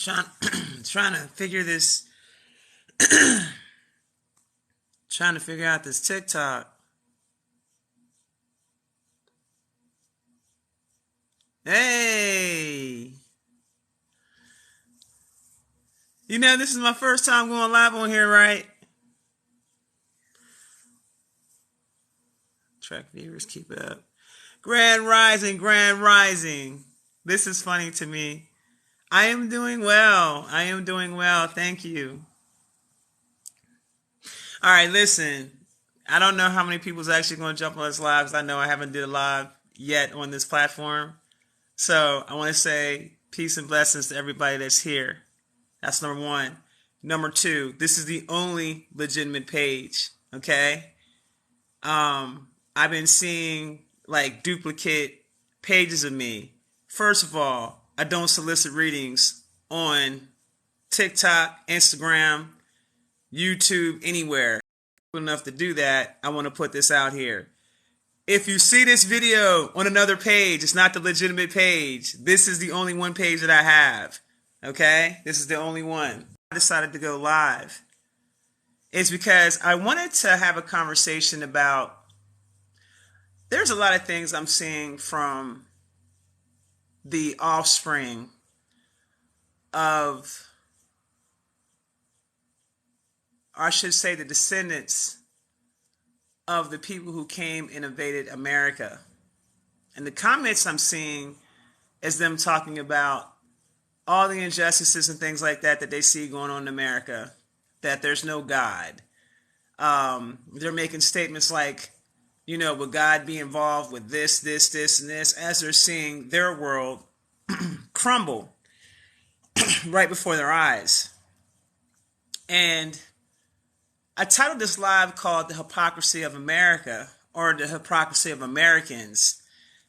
Trying, trying to figure this, trying to figure out this TikTok. Hey, this is my first time going live on here, right? Track viewers, keep it up. Grand Rising, Grand Rising. This is funny to me. I am doing well. I am doing well. Thank you. All right, listen. I don't know how many people's actually going to jump on this live because I know I haven't did a live yet on this platform. So I want to say peace and blessings to everybody that's here. That's number one. Number two, this is the only legitimate page. Okay. I've been seeing like duplicate pages of me. First of all, I don't solicit readings on TikTok, Instagram, YouTube, anywhere. Enough to do that, I want to put this out here. If you see this video on another page, it's not the legitimate page. This is the only one page that I have. Okay? This is the only one. I decided to go live. It's because I wanted to have a conversation about, there's a lot of things I'm seeing from the offspring of, or I should say the descendants of the people who came and invaded America. And the comments I'm seeing is them talking about all the injustices and things like that they see going on in America, that there's no God. They're making statements like, would God be involved with this, and this, as they're seeing their world crumble right before their eyes. And I titled this live called The Hypocrisy of America, or The Hypocrisy of Americans,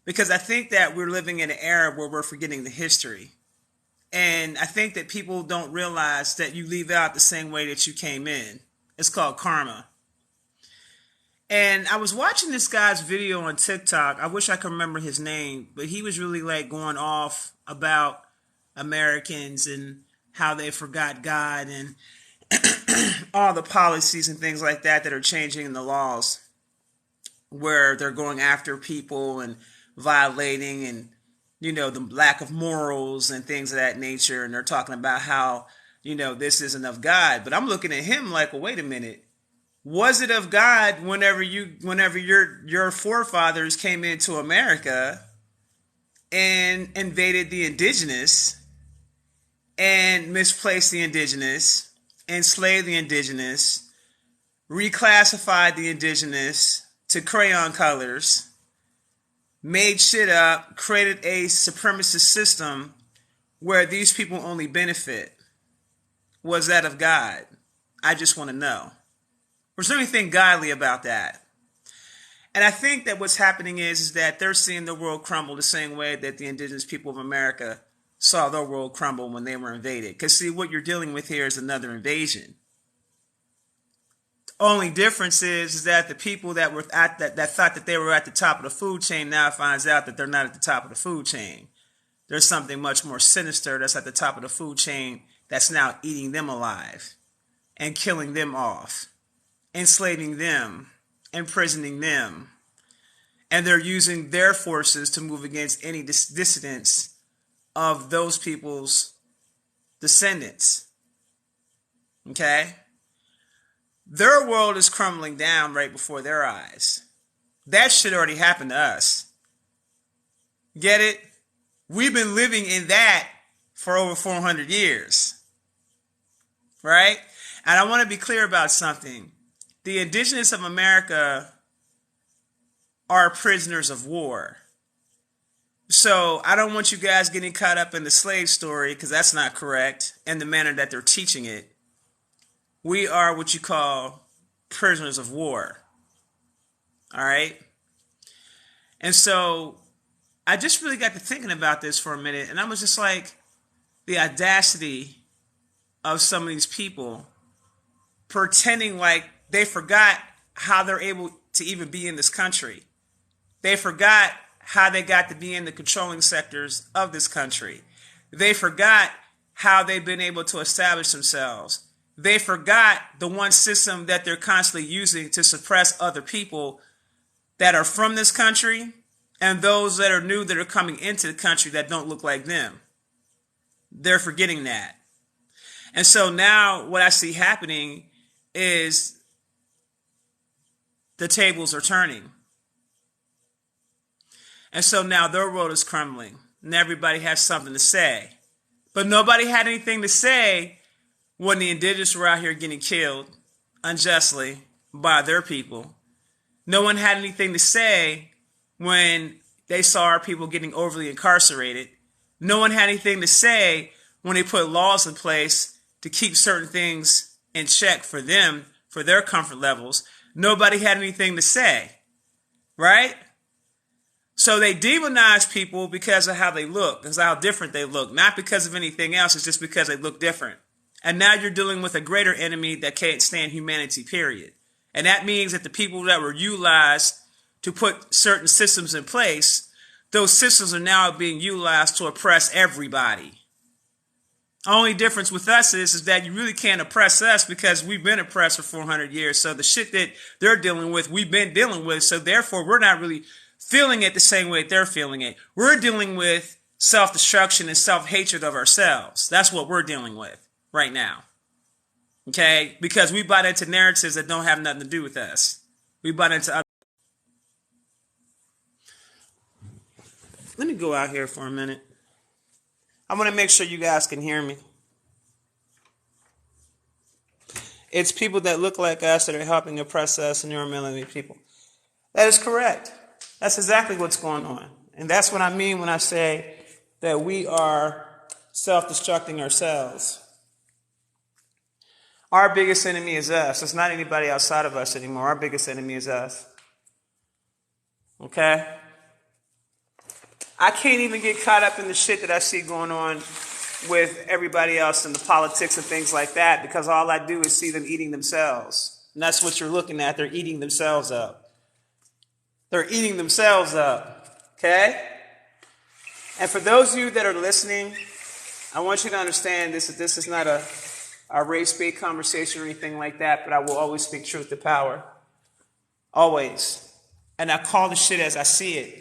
because I think that we're living in an era where we're forgetting the history. And I think that people don't realize that you leave out the same way that you came in. It's called karma. And I was watching this guy's video on TikTok. I wish I could remember his name, but he was really like going off about Americans and how they forgot God and all the policies and things like that are changing in the laws, where they're going after people and violating and, the lack of morals and things of that nature. And they're talking about how, this isn't of God. But I'm looking at him like, well, wait a minute. Was it of God whenever your forefathers came into America and invaded the Indigenous and misplaced the Indigenous, enslaved the Indigenous, reclassified the Indigenous to crayon colors, made shit up, created a supremacist system where these people only benefit? Was that of God? I just want to know. Was there anything godly about that? And I think that what's happening is that they're seeing the world crumble the same way that the indigenous people of America saw their world crumble when they were invaded. Because see, what you're dealing with here is another invasion. The only difference is that the people that were at that thought that they were at the top of the food chain now finds out that they're not at the top of the food chain. There's something much more sinister that's at the top of the food chain that's now eating them alive and killing them off, enslaving them, imprisoning them. And they're using their forces to move against any dissidents of those people's descendants. Okay? Their world is crumbling down right before their eyes. That shit already happened to us. Get it? We've been living in that for over 400 years. Right? And I want to be clear about something. The indigenous of America are prisoners of war. So I don't want you guys getting caught up in the slave story, because that's not correct in the manner that they're teaching it. We are what you call prisoners of war. All right? And so I just really got to thinking about this for a minute, and I was just like, the audacity of some of these people pretending like they forgot how they're able to even be in this country. They forgot how they got to be in the controlling sectors of this country. They forgot how they've been able to establish themselves. They forgot the one system that they're constantly using to suppress other people that are from this country and those that are new that are coming into the country that don't look like them. They're forgetting that. And so now what I see happening is the tables are turning. And so now their world is crumbling and everybody has something to say. But nobody had anything to say when the indigenous were out here getting killed unjustly by their people. No one had anything to say when they saw our people getting overly incarcerated. No one had anything to say when they put laws in place to keep certain things in check for them, for their comfort levels. Nobody had anything to say, right? So they demonize people because of how they look, because of how different they look, not because of anything else. It's just because they look different. And now you're dealing with a greater enemy that can't stand humanity, period. And that means that the people that were utilized to put certain systems in place, those systems are now being utilized to oppress everybody. Only difference with us is that you really can't oppress us because we've been oppressed for 400 years. So the shit that they're dealing with, we've been dealing with. So therefore, we're not really feeling it the same way that they're feeling it. We're dealing with self-destruction and self-hatred of ourselves. That's what we're dealing with right now. Okay? Because we bought into narratives that don't have nothing to do with us. We bought into other. Let me go out here for a minute. I want to make sure you guys can hear me. It's people that look like us that are helping oppress us and you're melanin people. That is correct. That's exactly what's going on. And that's what I mean when I say that we are self-destructing ourselves. Our biggest enemy is us. It's not anybody outside of us anymore. Our biggest enemy is us. Okay? I can't even get caught up in the shit that I see going on with everybody else and the politics and things like that because all I do is see them eating themselves. And that's what you're looking at. They're eating themselves up. They're eating themselves up. Okay? And for those of you that are listening, I want you to understand this is not a race-based conversation or anything like that, but I will always speak truth to power. Always. And I call the shit as I see it.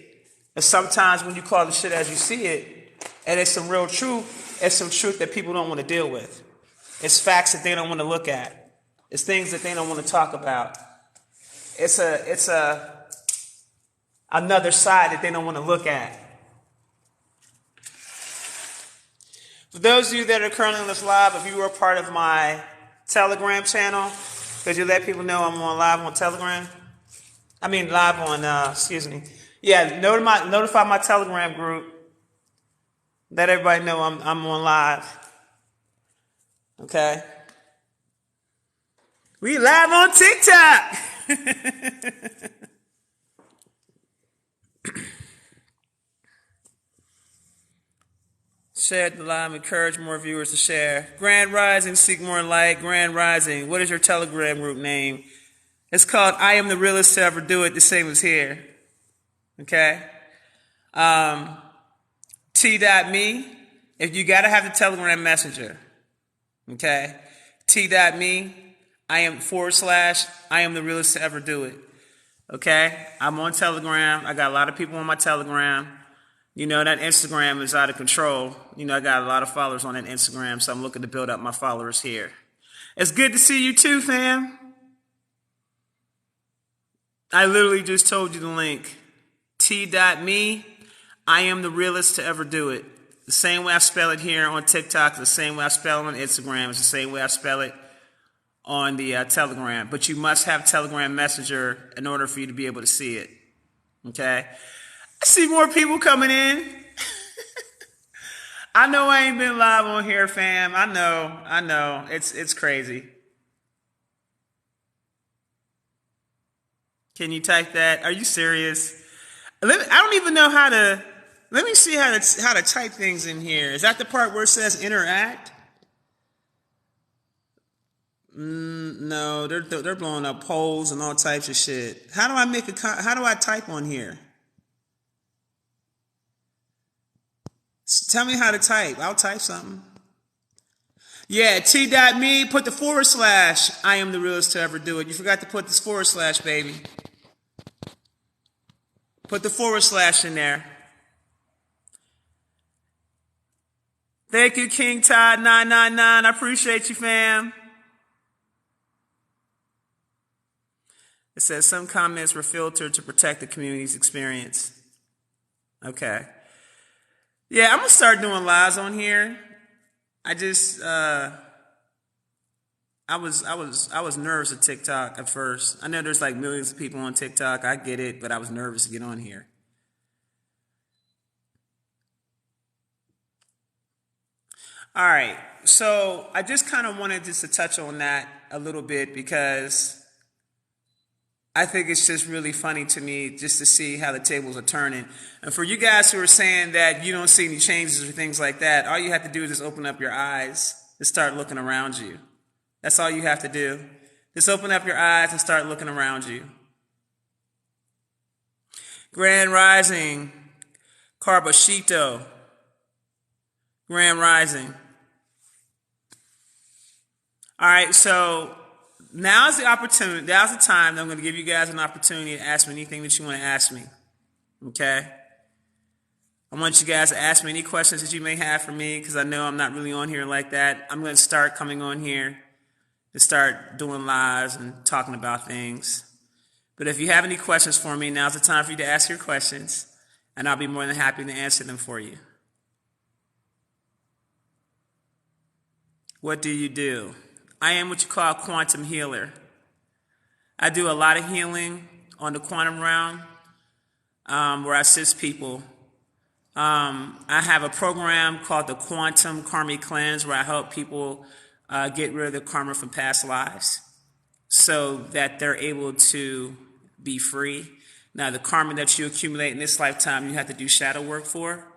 And sometimes when you call the shit as you see it, and it's some real truth, it's some truth that people don't want to deal with. It's facts that they don't want to look at. It's things that they don't want to talk about. It's another side that they don't want to look at. For those of you that are currently on this live, if you are part of my Telegram channel, could you let people know I'm on live on Telegram? I mean live on, Yeah, notify my Telegram group. Let everybody know I'm on live. Okay? We live on TikTok! Share the live, encourage more viewers to share. Grand Rising, seek more light. Grand Rising, what is your Telegram group name? It's called I Am the Realest to Ever Do It, the same as here. Okay? T.me, if you got to have the Telegram Messenger. Okay? T.me, I am / I am the realest to ever do it. Okay? I'm on Telegram. I got a lot of people on my Telegram. You know, that Instagram is out of control. You know, I got a lot of followers on that Instagram, so I'm looking to build up my followers here. It's good to see you too, fam. I literally just told you the link. T.me, I am the realest to ever do it. The same way I spell it here on TikTok, the same way I spell it on Instagram, it's the same way I spell it on the Telegram. But you must have Telegram Messenger in order for you to be able to see it. Okay? I see more people coming in. I know I ain't been live on here, fam. I know. It's crazy. Can you type that? Are you serious? I don't even know how to. Let me see how to type things in here. Is that the part where it says interact? No, they're blowing up polls and all types of shit. How do I type on here? Tell me how to type. I'll type something. Yeah, t.me, put the / I am the realest to ever do it. You forgot to put this / baby. Put the / in there. Thank you, King Todd 999. I appreciate you, fam. It says some comments were filtered to protect the community's experience. Okay. Yeah, I'm gonna start doing lives on here. I just I was nervous at TikTok at first. I know there's like millions of people on TikTok. I get it, but I was nervous to get on here. All right. So I just kind of wanted just to touch on that a little bit because I think it's just really funny to me just to see how the tables are turning. And for you guys who are saying that you don't see any changes or things like that, all you have to do is just open up your eyes and start looking around you. That's all you have to do. Just open up your eyes and start looking around you. Grand Rising, Carbashito, Grand Rising. All right, so now's the opportunity, now's the time that I'm going to give you guys an opportunity to ask me anything that you want to ask me, okay? I want you guys to ask me any questions that you may have for me because I know I'm not really on here like that. I'm going to start coming on here to start doing lives and talking about things. But if you have any questions for me, now's the time for you to ask your questions, and I'll be more than happy to answer them for you. What do you do? I am what you call a quantum healer. I do a lot of healing on the quantum realm where I assist people. I have a program called the Quantum Karmic Cleanse where I help people get rid of the karma from past lives so that they're able to be free. Now, the karma that you accumulate in this lifetime, you have to do shadow work for.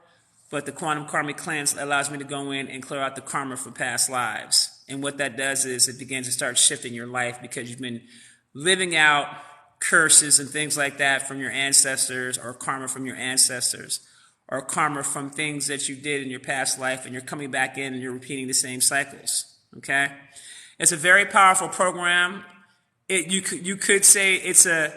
But the Quantum Karmic Cleanse allows me to go in and clear out the karma from past lives. And what that does is it begins to start shifting your life because you've been living out curses and things like that from your ancestors or karma from your ancestors or karma from things that you did in your past life and you're coming back in and you're repeating the same cycles. Okay? It's a very powerful program. You could say it's a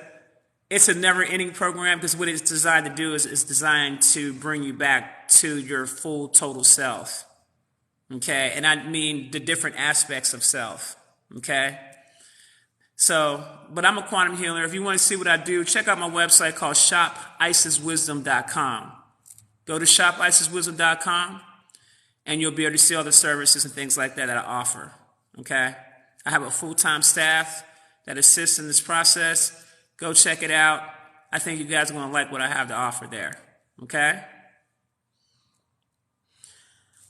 never-ending program because what it's designed to do is it's designed to bring you back to your full total self. Okay? And I mean the different aspects of self. Okay? So, but I'm a quantum healer. If you want to see what I do, check out my website called shopisiswisdom.com. Go to shopisiswisdom.com and you'll be able to see all the services and things like that I offer. Okay? I have a full-time staff that assists in this process. Go check it out. I think you guys are going to like what I have to offer there. Okay?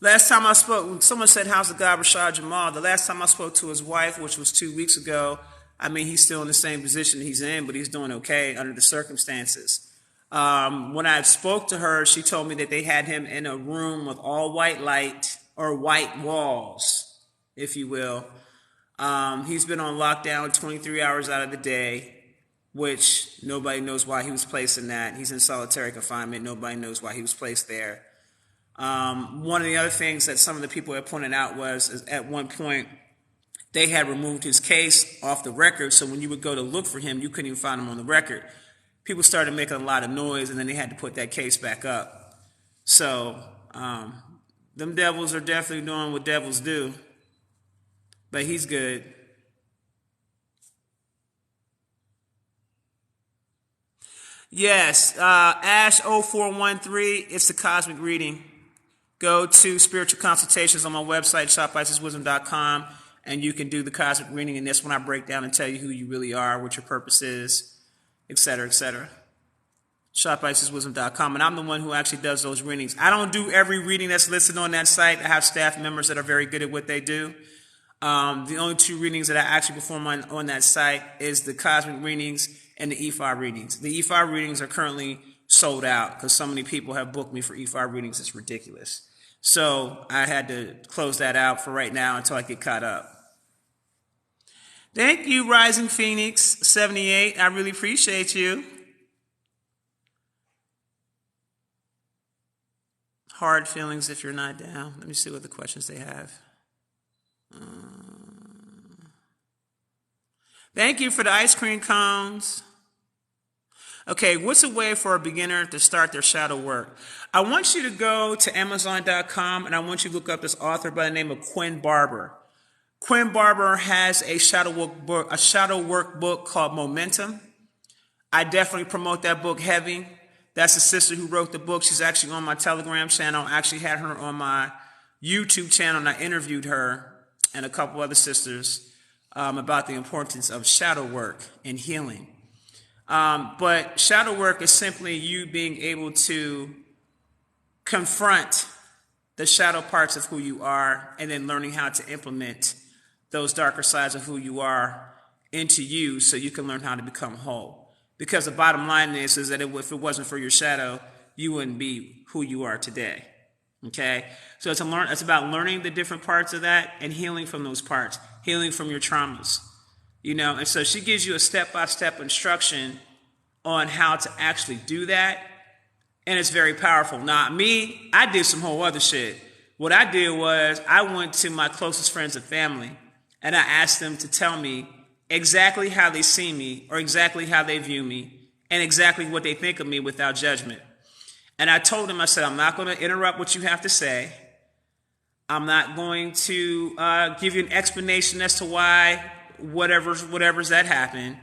Last time I spoke, someone said, how's the guy Rashad Jamal? The last time I spoke to his wife, which was 2 weeks ago, I mean, he's still in the same position he's in, but he's doing okay under the circumstances. When I spoke to her, she told me that they had him in a room with all white light or white walls, if you will. He's been on lockdown 23 hours out of the day, which nobody knows why he was placed in that. He's in solitary confinement. Nobody knows why he was placed there. One of the other things that some of the people had pointed out was at one point they had removed his case off the record, so when you would go to look for him, you couldn't even find him on the record. People started making a lot of noise, and then they had to put that case back up. So them devils are definitely doing what devils do, but he's good. Yes, Ash0413, it's the cosmic reading. Go to spiritual consultations on my website, shopisiswisdom.com, and you can do the cosmic reading, and that's when I break down and tell you who you really are, what your purpose is, etc., etc. shopisiswisdom.com, and I'm the one who actually does those readings. I don't do every reading that's listed on that site. I have staff members that are very good at what they do. The only 2 readings that I actually perform on that site is the cosmic readings and the EFI readings. The EFI readings are currently sold out because so many people have booked me for EFI readings. It's ridiculous. So I had to close that out for right now until I get caught up. Thank you, Rising Phoenix 78. I really appreciate you. Hard feelings if you're not down. Let me see what the questions they have. Thank you for the ice cream cones. Okay, what's a way for a beginner to start their shadow work? I want you to go to Amazon.com and I want you to look up this author by the name of Quinn Barber. Quinn Barber has a shadow work book called Momentum. I definitely promote that book heavy. That's the sister who wrote the book. She's actually on my Telegram channel. I actually had her on my YouTube channel and I interviewed her and a couple other sisters about the importance of shadow work and healing. But shadow work is simply you being able to confront the shadow parts of who you are and then learning how to implement those darker sides of who you are into you so you can learn how to become whole. Because the bottom line is that if it wasn't for your shadow, you wouldn't be who you are today. Okay? So it's about learning the different parts of that and healing from those parts, healing from your traumas. And so she gives you a step-by-step instruction on how to actually do that. And it's very powerful. Now, me, I did some whole other shit. What I did was I went to my closest friends and family and I asked them to tell me exactly how they see me or exactly how they view me and exactly what they think of me without judgment. And I told them, I said, I'm not going to interrupt what you have to say. I'm not going to give you an explanation as to why whatever's that happened.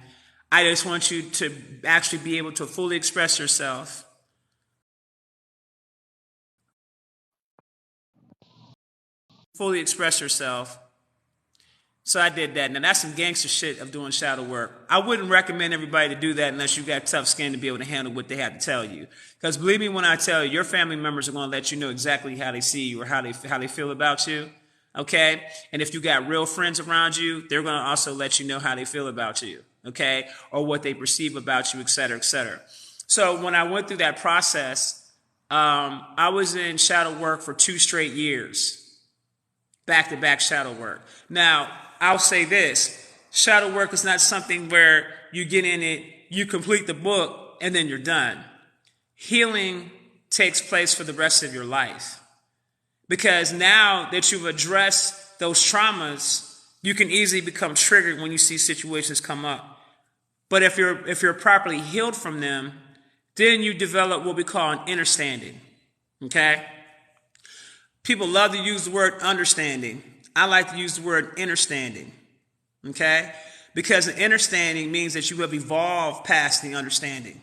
I just want you to actually be able to fully express yourself. Fully express yourself. So I did that. Now that's some gangster shit of doing shadow work. I wouldn't recommend everybody to do that unless you got tough skin to be able to handle what they have to tell you. Because believe me when I tell you, your family members are going to let you know exactly how they see you or how they feel about you. Okay? And if you got real friends around you, they're going to also let you know how they feel about you. Okay? Or what they perceive about you, et cetera, et cetera. So when I went through that process, I was in shadow work for 2 straight years. Back-to-back shadow work. Now, I'll say this. Shadow work is not something where you get in it, you complete the book, and then you're done. Healing takes place for the rest of your life. Because now that you've addressed those traumas, you can easily become triggered when you see situations come up. But if you're properly healed from them, then you develop what we call an understanding. Okay? People love to use the word understanding. I like to use the word understanding. Okay? Because the understanding means that you have evolved past the understanding.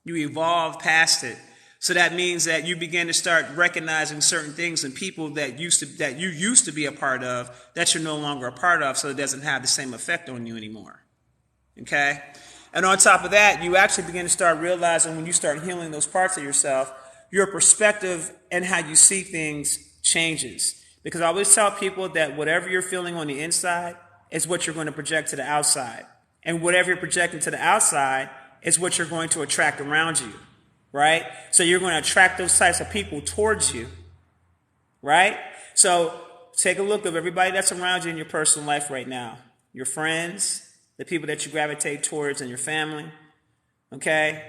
You evolve past it. So that means that you begin to start recognizing certain things in people that you used to be a part of that you're no longer a part of, so it doesn't have the same effect on you anymore. Okay? And on top of that, you actually begin to start realizing when you start healing those parts of yourself, your perspective and how you see things changes. Because I always tell people that whatever you're feeling on the inside is what you're going to project to the outside. And whatever you're projecting to the outside is what you're going to attract around you. Right? So you're going to attract those types of people towards you. Right? So take a look at everybody that's around you in your personal life right now. Your friends, the people that you gravitate towards in your family. Okay?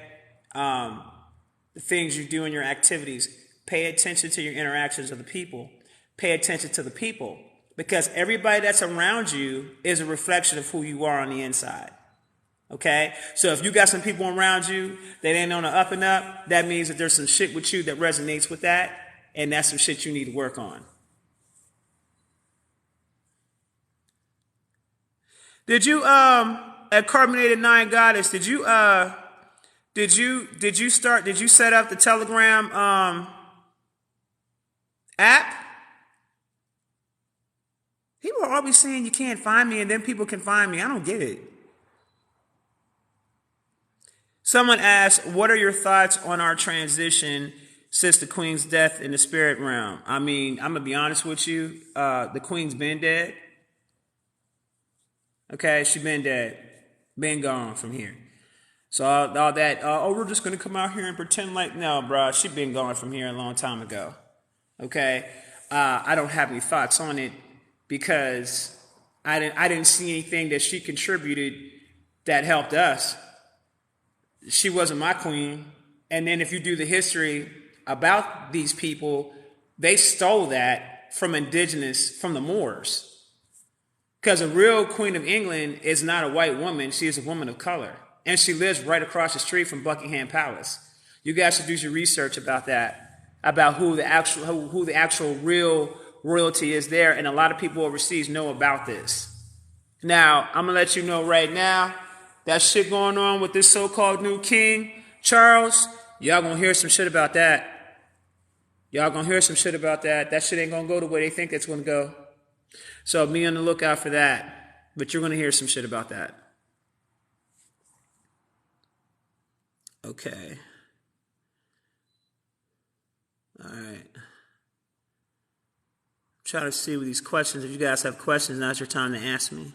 The things you do in your activities. Pay attention to your interactions with the people. Pay attention to the people. Because everybody that's around you is a reflection of who you are on the inside. Okay? So if you got some people around you that ain't on the up and up, that means that there's some shit with you that resonates with that, and that's some shit you need to work on. Did you, at Carbonated Nine Goddess, did you set up the Telegram app? People are always saying you can't find me and then people can find me. I don't get it. Someone asked, what are your thoughts on our transition since the Queen's death in the spirit realm? I mean, I'm going to be honest with you. The Queen's been dead. Okay, she been dead. Been gone from here. So all that, we're just going to come out here and pretend like, no, bro, she been gone from here a long time ago. Okay? I don't have any thoughts on it because I didn't see anything that she contributed that helped us. She wasn't my queen. And then if you do the history about these people, they stole that from Indigenous, from the Moors. Because a real Queen of England is not a white woman. She is a woman of color. And she lives right across the street from Buckingham Palace. You guys should do your research about that, about who the actual real royalty is there. And a lot of people overseas know about this. Now, I'm going to let you know right now, that shit going on with this so-called new king, Charles, y'all going to hear some shit about that. Y'all going to hear some shit about that. That shit ain't going to go the way they think it's going to go. So be on the lookout for that. But you're going to hear some shit about that. Okay. All right. Try to see with these questions. If you guys have questions, now's your time to ask me.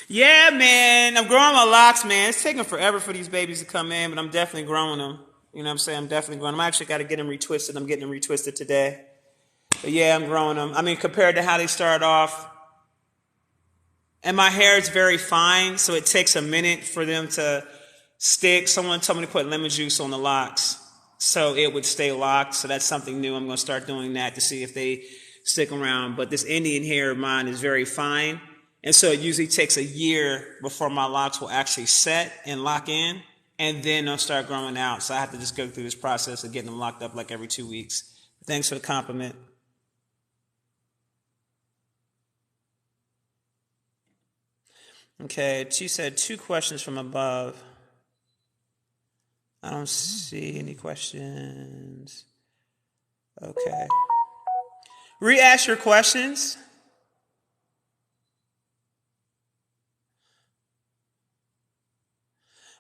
Yeah, man. I'm growing my locks, man. It's taking forever for these babies to come in, but I'm definitely growing them. You know what I'm saying? I'm definitely growing them. I actually got to get them retwisted. I'm getting them retwisted today. But yeah, I'm growing them. I mean, compared to how they started off. And my hair is very fine, so it takes a minute for them to stick. Someone told me to put lemon juice on the locks so it would stay locked. So that's something new. I'm going to start doing that to see if they stick around. But this Indian hair of mine is very fine. And so it usually takes a year before my locks will actually set and lock in. And then they'll start growing out. So I have to just go through this process of getting them locked up like every 2 weeks. Thanks for the compliment. Okay, she said 2 questions from above. I don't see any questions. Okay. Re-ask your questions.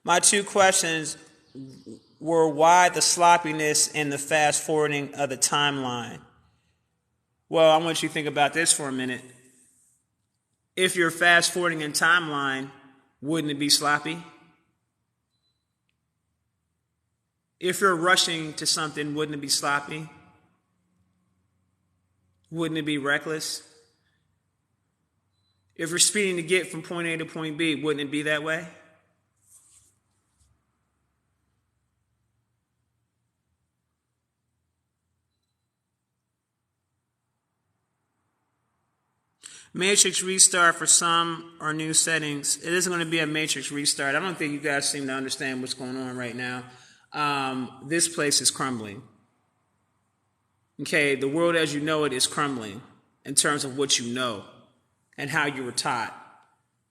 My 2 questions were why the sloppiness and the fast forwarding of the timeline. Well, I want you to think about this for a minute. If you're fast forwarding in timeline, wouldn't it be sloppy? If you're rushing to something, wouldn't it be sloppy? Wouldn't it be reckless? If you're speeding to get from point A to point B, wouldn't it be that way? Matrix restart for some or new settings. It isn't going to be a matrix restart. I don't think you guys seem to understand what's going on right now. This place is crumbling. Okay, the world as you know it is crumbling in terms of what you know and how you were taught.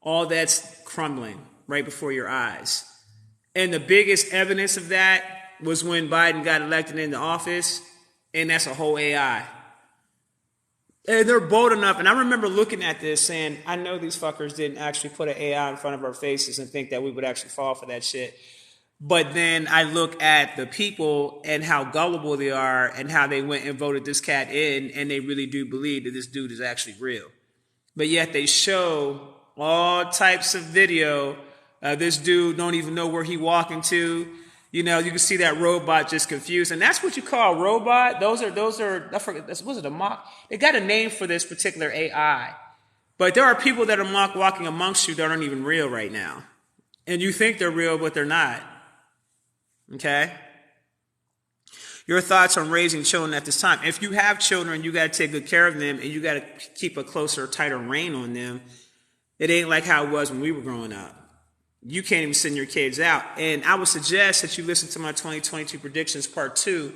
All that's crumbling right before your eyes. And the biggest evidence of that was when Biden got elected into office, and that's a whole AI. And they're bold enough, and I remember looking at this saying, I know these fuckers didn't actually put an AI in front of our faces and think that we would actually fall for that shit. But then I look at the people and how gullible they are and how they went and voted this cat in, and they really do believe that this dude is actually real. But yet they show all types of video. This dude don't even know where he walking to. You know, you can see that robot just confused. And that's what you call a robot. Those are, I forget, was it a mock? They got a name for this particular AI. But there are people that are mock walking amongst you that aren't even real right now. And you think they're real, but they're not. Okay? Your thoughts on raising children at this time. If you have children, you got to take good care of them and you got to keep a closer, tighter rein on them. It ain't like how it was when we were growing up. You can't even send your kids out. And I would suggest that you listen to my 2022 predictions part 2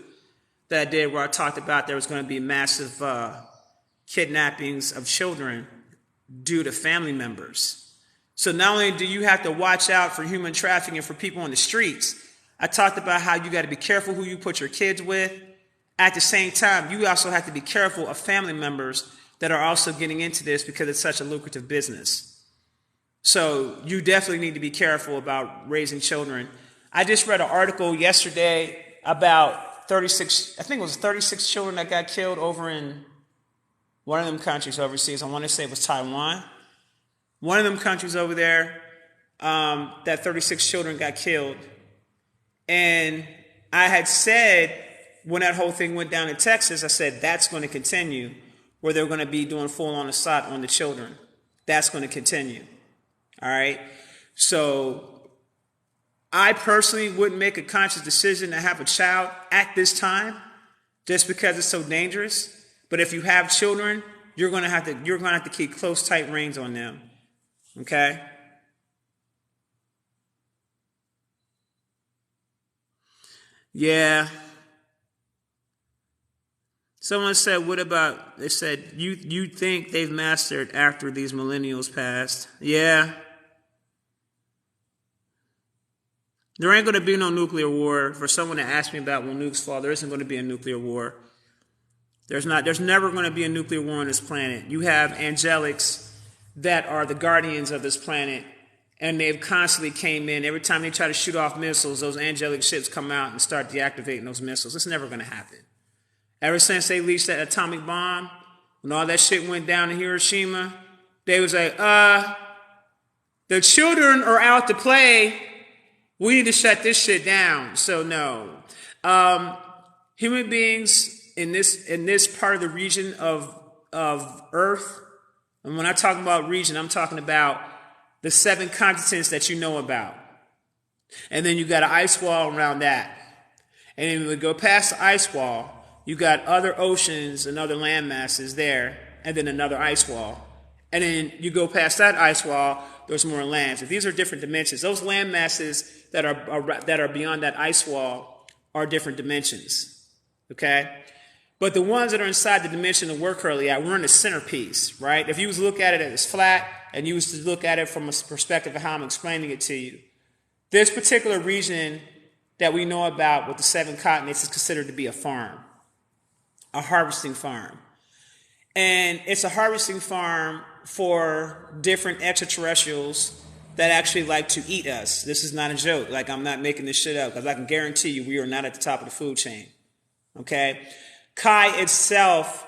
that I did where I talked about there was going to be massive kidnappings of children due to family members. So not only do you have to watch out for human trafficking for people on the streets, I talked about how you got to be careful who you put your kids with. At the same time, you also have to be careful of family members that are also getting into this because it's such a lucrative business. So you definitely need to be careful about raising children. I just read an article yesterday about 36, I think it was 36 children that got killed over in one of them countries overseas. I want to say it was Taiwan. One of them countries over there, that 36 children got killed. And I had said, when that whole thing went down in Texas, I said, that's going to continue, where they're going to be doing full-on assault on the children. That's going to continue. All right. So I personally wouldn't make a conscious decision to have a child at this time just because it's so dangerous. But if you have children, you're gonna have to keep close, tight reins on them. Okay? Yeah. Someone said, what about, they said, you think they've mastered after these millennials passed. Yeah. There ain't going to be no nuclear war. For someone to ask me about when nukes fall, there isn't going to be a nuclear war. There's never going to be a nuclear war on this planet. You have angelics that are the guardians of this planet, and they've constantly came in. Every time they try to shoot off missiles, those angelic ships come out and start deactivating those missiles. It's never going to happen. Ever since they released that atomic bomb, when all that shit went down in Hiroshima, they was like, the children are out to play. We need to shut this shit down. So no. Human beings in this part of the region of Earth, and when I talk about region, I'm talking about the 7 continents that you know about. And then you got an ice wall around that. And then when we go past the ice wall, you got other oceans and other land masses there, and then another ice wall. And then you go past that ice wall, there's more land. So these are different dimensions. Those land masses that are beyond that ice wall are different dimensions. Okay? But the ones that are inside the dimension that we're currently at, we're in the centerpiece, right? If you was to look at it as flat, and you was to look at it from a perspective of how I'm explaining it to you, this particular region that we know about with the 7 continents is considered to be a farm. A harvesting farm. And it's a harvesting farm for different extraterrestrials that actually like to eat us. This is not a joke. Like, I'm not making this shit up, because I can guarantee you we are not at the top of the food chain. Okay? Kai itself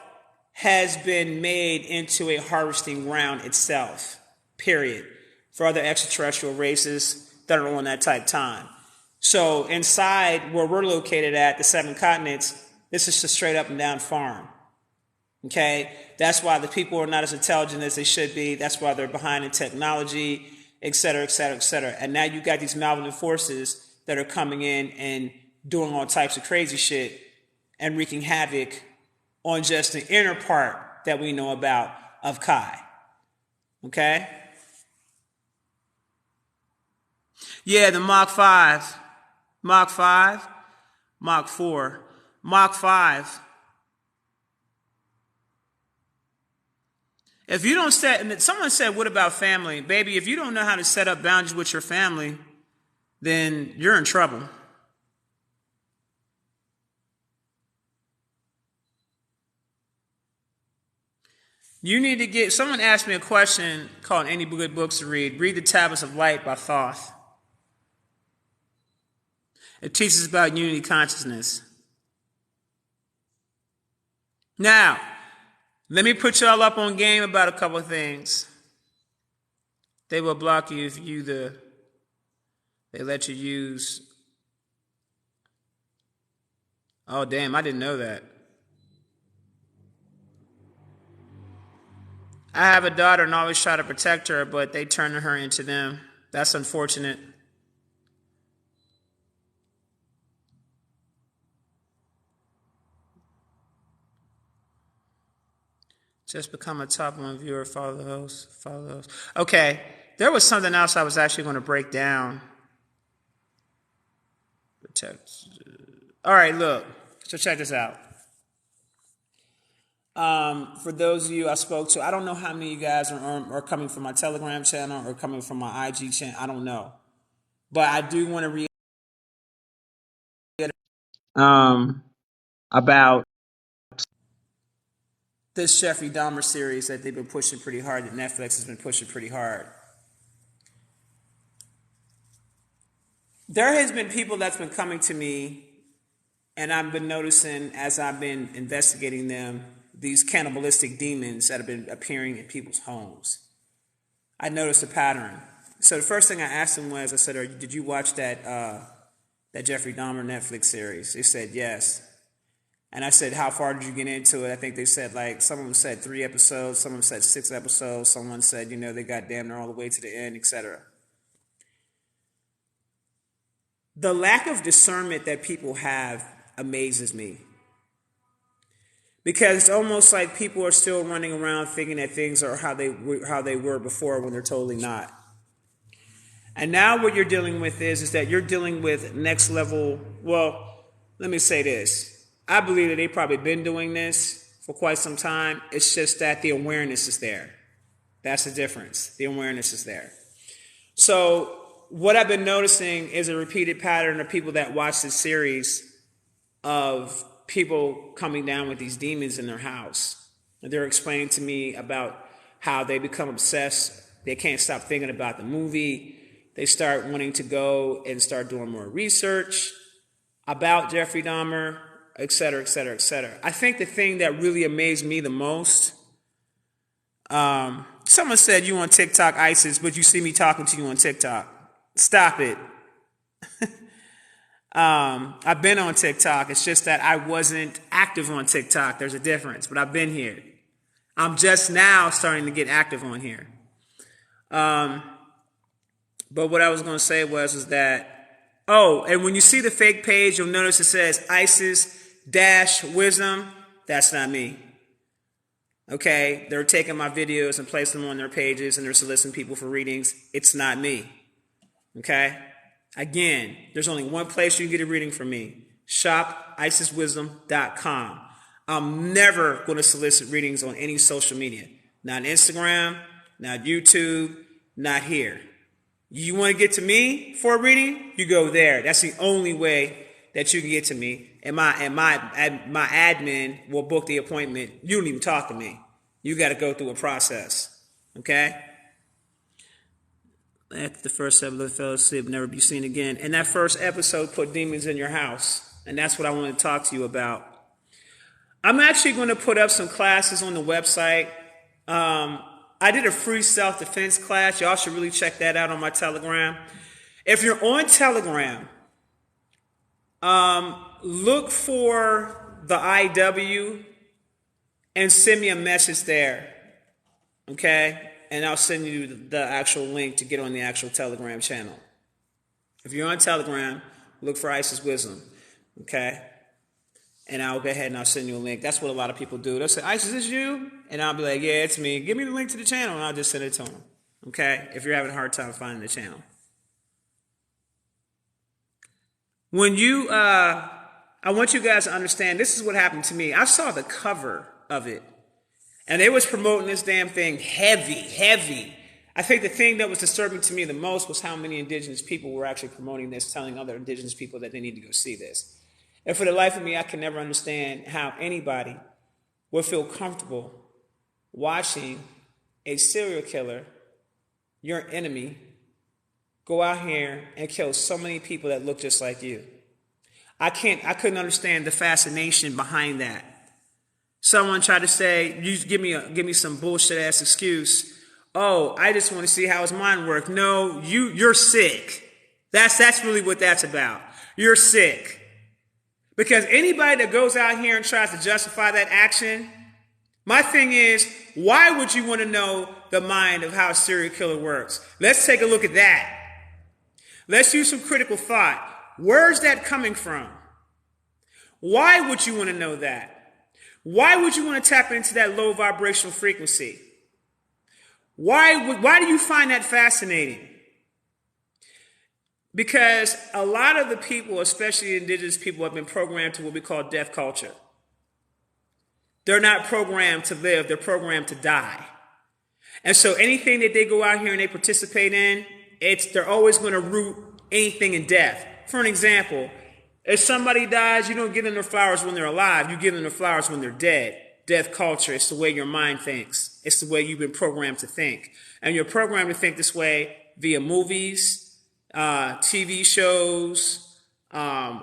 has been made into a harvesting ground itself. Period. For other extraterrestrial races that are on that type time. So inside where we're located at, the 7 continents, this is just a straight up and down farm. Okay? That's why the people are not as intelligent as they should be. That's why they're behind in technology, et cetera, et cetera, et cetera. And now you got these malevolent forces that are coming in and doing all types of crazy shit and wreaking havoc on just the inner part that we know about of Kai. Okay? Yeah, the Mach 5. Mach 5. Mach 4. Mach 5. If you don't set, someone said, what about family? Baby, if you don't know how to set up boundaries with your family, then you're in trouble. You need to get, someone asked me a question called Any Good Books to Read. Read The Tablets of Light by Thoth. It teaches about unity consciousness. Now, let me put y'all up on game about a couple of things. They will block you if they let you use. Oh, damn, I didn't know that. I have a daughter and always try to protect her, but they turn her into them. That's unfortunate. Just become a top 1 viewer, follow the host, Okay, there was something else I was actually going to break down. All right, look, so check this out. For those of you I spoke to, I don't know how many of you guys are coming from my Telegram channel or coming from my IG channel. I don't know. But I do want to read about this Jeffrey Dahmer series that they've been pushing pretty hard, that Netflix has been pushing pretty hard. There has been people that's been coming to me, and I've been noticing as I've been investigating them, these cannibalistic demons that have been appearing in people's homes. I noticed a pattern. So the first thing I asked them was, I said, did you watch that Jeffrey Dahmer Netflix series? They said, yes. And I said, how far did you get into it? I think they said, like, some of them said 3 episodes, some of them said 6 episodes, someone said, they got damn near all the way to the end, etc. The lack of discernment that people have amazes me. Because it's almost like people are still running around thinking that things are how they were before when they're totally not. And now what you're dealing with is that you're dealing with next level. Well, let me say this. I believe that they've probably been doing this for quite some time. It's just that the awareness is there. That's the difference. The awareness is there. So what I've been noticing is a repeated pattern of people that watch this series of people coming down with these demons in their house. And they're explaining to me about how they become obsessed. They can't stop thinking about the movie. They start wanting to go and start doing more research about Jeffrey Dahmer, et cetera, et cetera, et cetera. I think the thing that really amazed me the most, someone said you on TikTok, ISIS, but you see me talking to you on TikTok. Stop it. I've been on TikTok. It's just that I wasn't active on TikTok. There's a difference, but I've been here. I'm just now starting to get active on here. But what I was going to say was that, and when you see the fake page, you'll notice it says ISIS-wisdom. That's not me. Okay? They're taking my videos and placing them on their pages and they're soliciting people for readings. It's not me. Okay? Again, there's only one place you can get a reading from me. ShopIsisWisdom.com. I'm never going to solicit readings on any social media. Not Instagram, not YouTube, not here. You want to get to me for a reading? You go there. That's the only way that you can get to me. And my admin will book the appointment. You don't even talk to me. You got to go through a process. Okay? After the first episode, fell asleep, never be seen again. And that first episode put demons in your house. And that's what I want to talk to you about. I'm actually going to put up some classes on the website. I did a free self-defense class. Y'all should really check that out on my Telegram. If you're on Telegram, look for the IW and send me a message there. Okay? And I'll send you the actual link to get on the actual Telegram channel. If you're on Telegram, look for ISIS Wisdom. Okay? And I'll go ahead and I'll send you a link. That's what a lot of people do. They'll say, ISIS, is you? And I'll be like, yeah, it's me. Give me the link to the channel, and I'll just send it to them. Okay? If you're having a hard time finding the channel. When you, I want you guys to understand, this is what happened to me. I saw the cover of it. And they was promoting this damn thing heavy. I think the thing that was disturbing to me the most was how many indigenous people were actually promoting this, telling other indigenous people that they need to go see this. And for the life of me, I can never understand how anybody would feel comfortable watching a serial killer, your enemy, go out here and kill so many people that look just like you. I couldn't understand the fascination behind that. Someone tried to say, you give me some bullshit ass excuse. Oh, I just want to see how his mind works. No, you're sick. That's really what that's about. You're sick. Because anybody that goes out here and tries to justify that action, my thing is, why would you want to know the mind of how a serial killer works? Let's take a look at that. Let's use some critical thought. Where's that coming from? Why would you want to know that? Why would you want to tap into that low vibrational frequency? Why do you find that fascinating? Because a lot of the people, especially indigenous people, have been programmed to what we call death culture. They're not programmed to live, they're programmed to die. And so anything that they go out here and they participate in, they're always going to root anything in death. For an example, if somebody dies, you don't give them their flowers when they're alive, you give them their flowers when they're dead. Death culture, it's the way your mind thinks. It's the way you've been programmed to think. And you're programmed to think this way via movies, TV shows,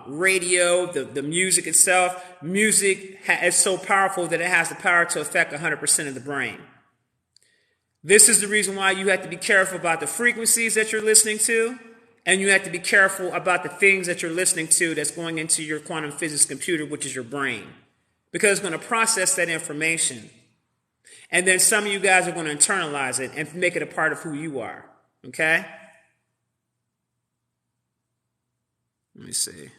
radio, the music itself. Music is so powerful that it has the power to affect 100% of the brain. This is the reason why you have to be careful about the frequencies that you're listening to, and you have to be careful about the things that you're listening to that's going into your quantum physics computer, which is your brain, because it's going to process that information. And then some of you guys are going to internalize it and make it a part of who you are. Okay? Let me see.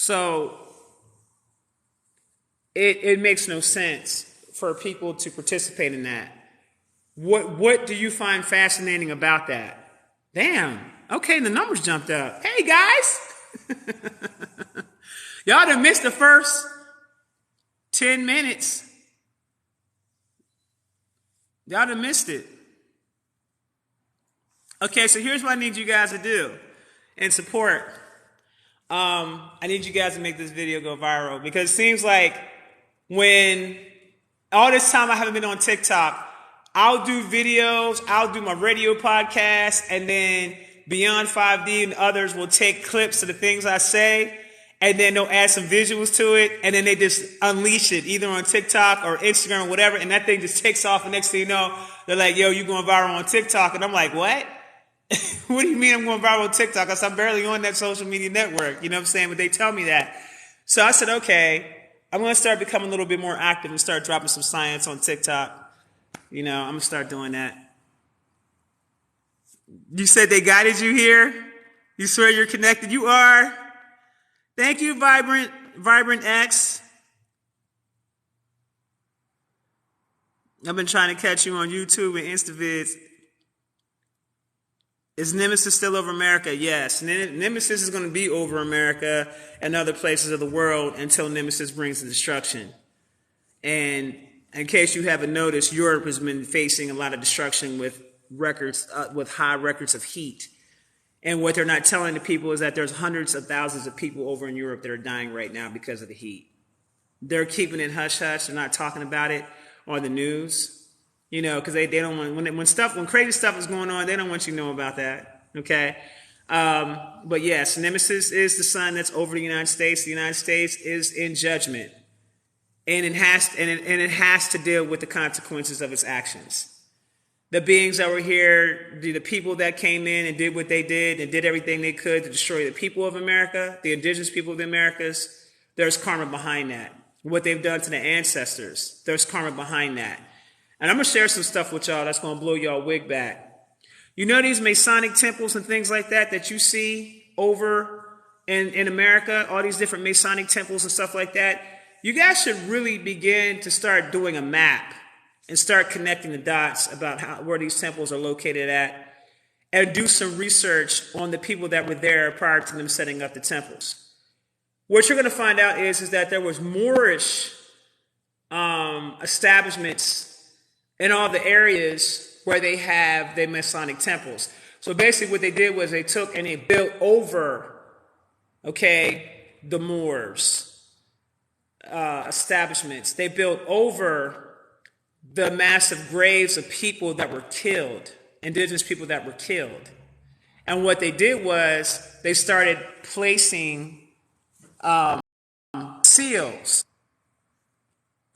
So it makes no sense for people to participate in that. What do you find fascinating about that? Damn. Okay, the numbers jumped up. Hey guys. Y'all done missed the first 10 minutes. Y'all done missed it. Okay, so here's what I need you guys to do in support. I need you guys to make this video go viral, because it seems like when all this time I haven't been on TikTok, I'll do videos, I'll do my radio podcast, and then Beyond 5D and others will take clips of the things I say, and then they'll add some visuals to it, and then they just unleash it either on TikTok or Instagram or whatever, and that thing just takes off, and next thing you know, they're like, yo, you going viral on TikTok, and I'm like, what? What do you mean I'm going viral on TikTok? Because I'm barely on that social media network, you know what I'm saying? But they tell me that. So I said, okay, I'm going to start becoming a little bit more active and start dropping some science on TikTok. You know, I'm going to start doing that. You said they guided you here? You swear you're connected? You are. Thank you, Vibrant X. I've been trying to catch you on YouTube and InstaVids. Is Nemesis still over America? Yes. Nemesis is going to be over America and other places of the world until Nemesis brings the destruction. And in case you haven't noticed, Europe has been facing a lot of destruction with high records of heat. And what they're not telling the people is that there's hundreds of thousands of people over in Europe that are dying right now because of the heat. They're keeping it hush-hush. They're not talking about it on the news. You know, because they don't want, when crazy stuff is going on, they don't want you to know about that. Okay. But yes, Nemesis is the sun that's over the United States. The United States is in judgment. And it has to deal with the consequences of its actions. The beings that were here, the people that came in and did what they did and did everything they could to destroy the people of America, the indigenous people of the Americas, there's karma behind that. What they've done to the ancestors, there's karma behind that. And I'm going to share some stuff with y'all that's going to blow y'all wig back. You know these Masonic temples and things like that you see over in America, all these different Masonic temples and stuff like that? You guys should really begin to start doing a map and start connecting the dots about where these temples are located at, and do some research on the people that were there prior to them setting up the temples. What you're going to find out is that there was Moorish establishments in all the areas where they have their Masonic temples. So basically what they did was they took and they built over, the Moors establishments. They built over the massive graves of people that were killed, indigenous people that were killed. And what they did was they started placing seals.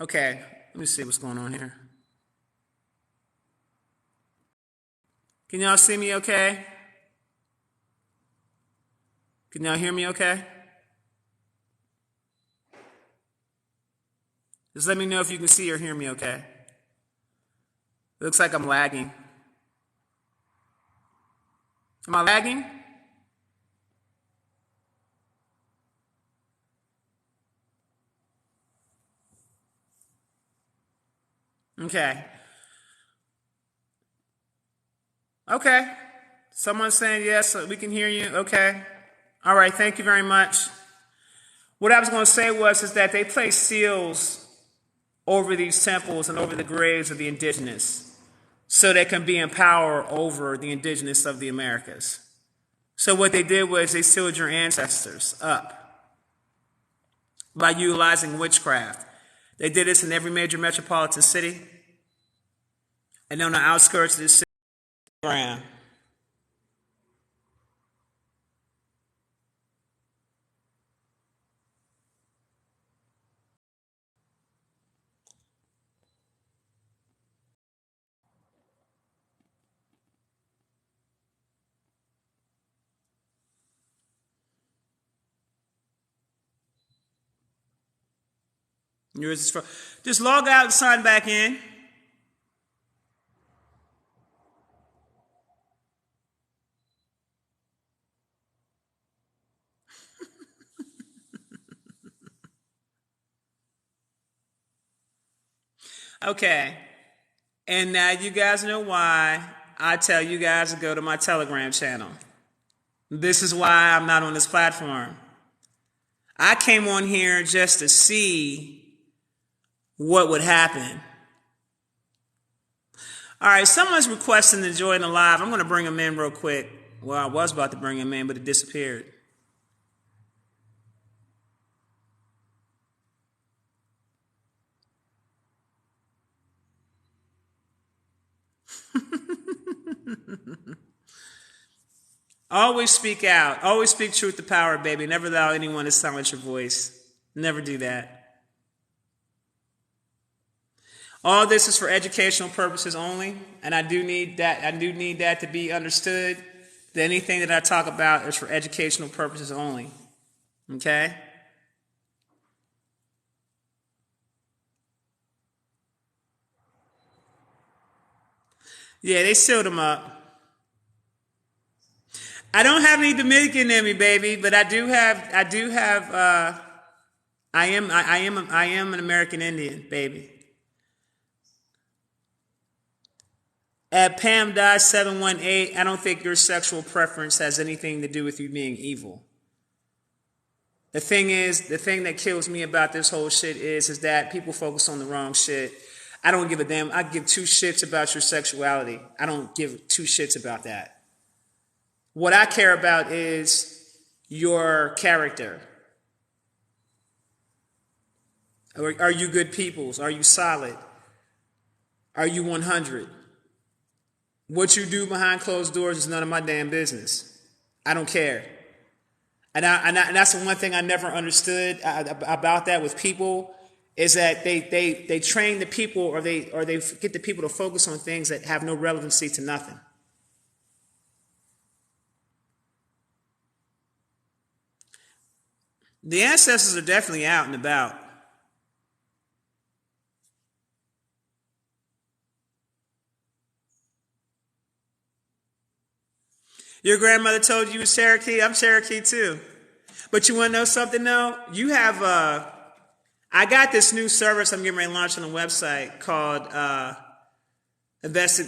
Okay, let me see what's going on here. Can y'all see me okay? Can y'all hear me okay? Just let me know if you can see or hear me okay. It looks like I'm lagging. Am I lagging? Okay. Okay. Someone's saying yes, so we can hear you. Okay. All right. Thank you very much. What I was going to say is that they place seals over these temples and over the graves of the indigenous so they can be in power over the indigenous of the Americas. So what they did was they sealed your ancestors up by utilizing witchcraft. They did this in every major metropolitan city and on the outskirts of the city. Around. Yours is for. Just log out and sign back in. Okay. And now you guys know why I tell you guys to go to my Telegram channel. This is why I'm not on this platform. I came on here just to see what would happen. All right, someone's requesting to join the live. I'm going to bring him in real quick. Well, I was about to bring him in, but it disappeared. Always speak out. Always speak truth to power, baby. Never allow anyone to silence your voice. Never do that. All this is for educational purposes only, and I do need that to be understood. That anything that I talk about is for educational purposes only. Okay? Yeah, they sealed him up. I don't have any Dominican in me, baby, but I am an American Indian, baby. At Pam Dye 718, I don't think your sexual preference has anything to do with you being evil. The thing that kills me about this whole shit is that people focus on the wrong shit. I don't give a damn. I give two shits about your sexuality. I don't give two shits about that. What I care about is your character. Are you good peoples? Are you solid? Are you 100? What you do behind closed doors is none of my damn business. I don't care. And that's the one thing I never understood about that with people is that they train the people or they get the people to focus on things that have no relevancy to nothing. The ancestors are definitely out and about. Your grandmother told you was Cherokee? I'm Cherokee too. But you want to know something though? You have, I got this new service I'm getting ready to launch on a website called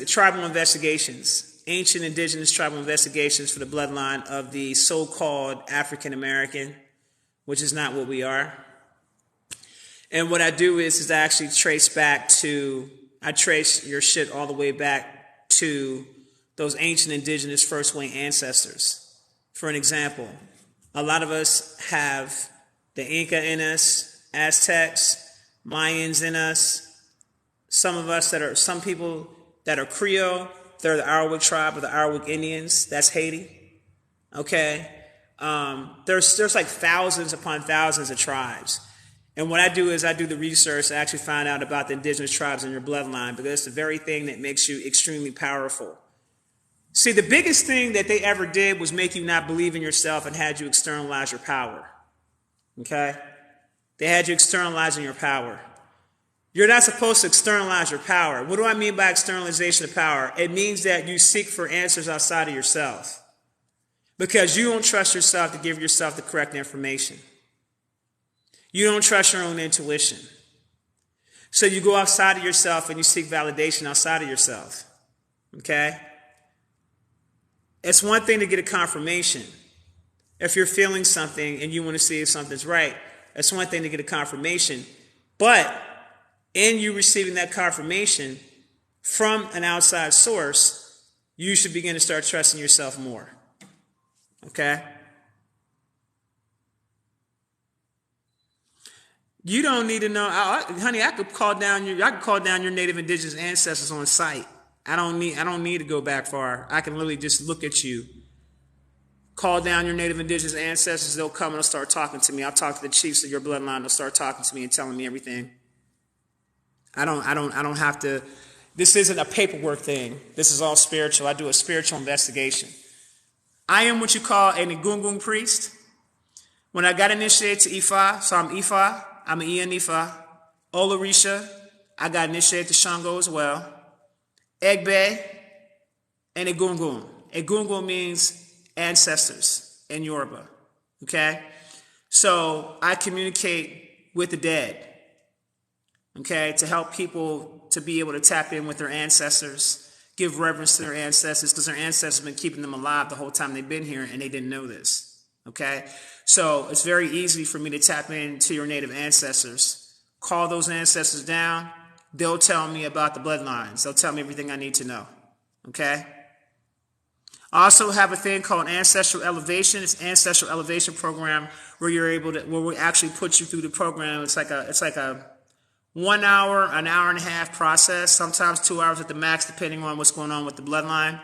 Tribal Investigations. Ancient Indigenous Tribal Investigations for the bloodline of the so-called African American, which is not what we are. And what I do is I actually I trace your shit all the way back to those ancient indigenous first wave ancestors. For an example, a lot of us have the Inca in us, Aztecs, Mayans in us. Some people that are Creole, they're the Arawak tribe or the Arawak Indians. That's Haiti. Okay. There's like thousands upon thousands of tribes. And what I do is I do the research to actually find out about the indigenous tribes in your bloodline because it's the very thing that makes you extremely powerful. See, the biggest thing that they ever did was make you not believe in yourself and had you externalize your power. Okay? They had you externalizing your power. You're not supposed to externalize your power. What do I mean by externalization of power? It means that you seek for answers outside of yourself. Because you don't trust yourself to give yourself the correct information. You don't trust your own intuition. So you go outside of yourself and you seek validation outside of yourself. Okay? It's one thing to get a confirmation. If you're feeling something and you want to see if something's right, it's one thing to get a confirmation. But in you receiving that confirmation from an outside source, you should begin to start trusting yourself more. Okay? You don't need to know, honey. I could call down your native indigenous ancestors on site. I don't need to go back far. I can literally just look at you. Call down your native indigenous ancestors. They'll come and they'll start talking to me. I'll talk to the chiefs of your bloodline. They'll start talking to me and telling me everything. I don't have to. This isn't a paperwork thing. This is all spiritual. I do a spiritual investigation. I am what you call an Egungun priest. When I got initiated to Ifa, so I'm Ifa, I'm an Ian Ifa. Olarisha, I got initiated to Shango as well. Egbe, and Egungun. Egungun means ancestors in Yoruba. Okay? So I communicate with the dead. okay, to help people to be able to tap in with their ancestors, give reverence to their ancestors, because their ancestors have been keeping them alive the whole time they've been here, and they didn't know this, okay? So it's very easy for me to tap into your native ancestors, call those ancestors down. They'll tell me about the bloodlines. They'll tell me everything I need to know, okay? I also have a thing called Ancestral Elevation. It's an Ancestral Elevation program where where we actually put you through the program. It's like a 1 hour, an hour and a half process, sometimes 2 hours at the max, depending on what's going on with the bloodline,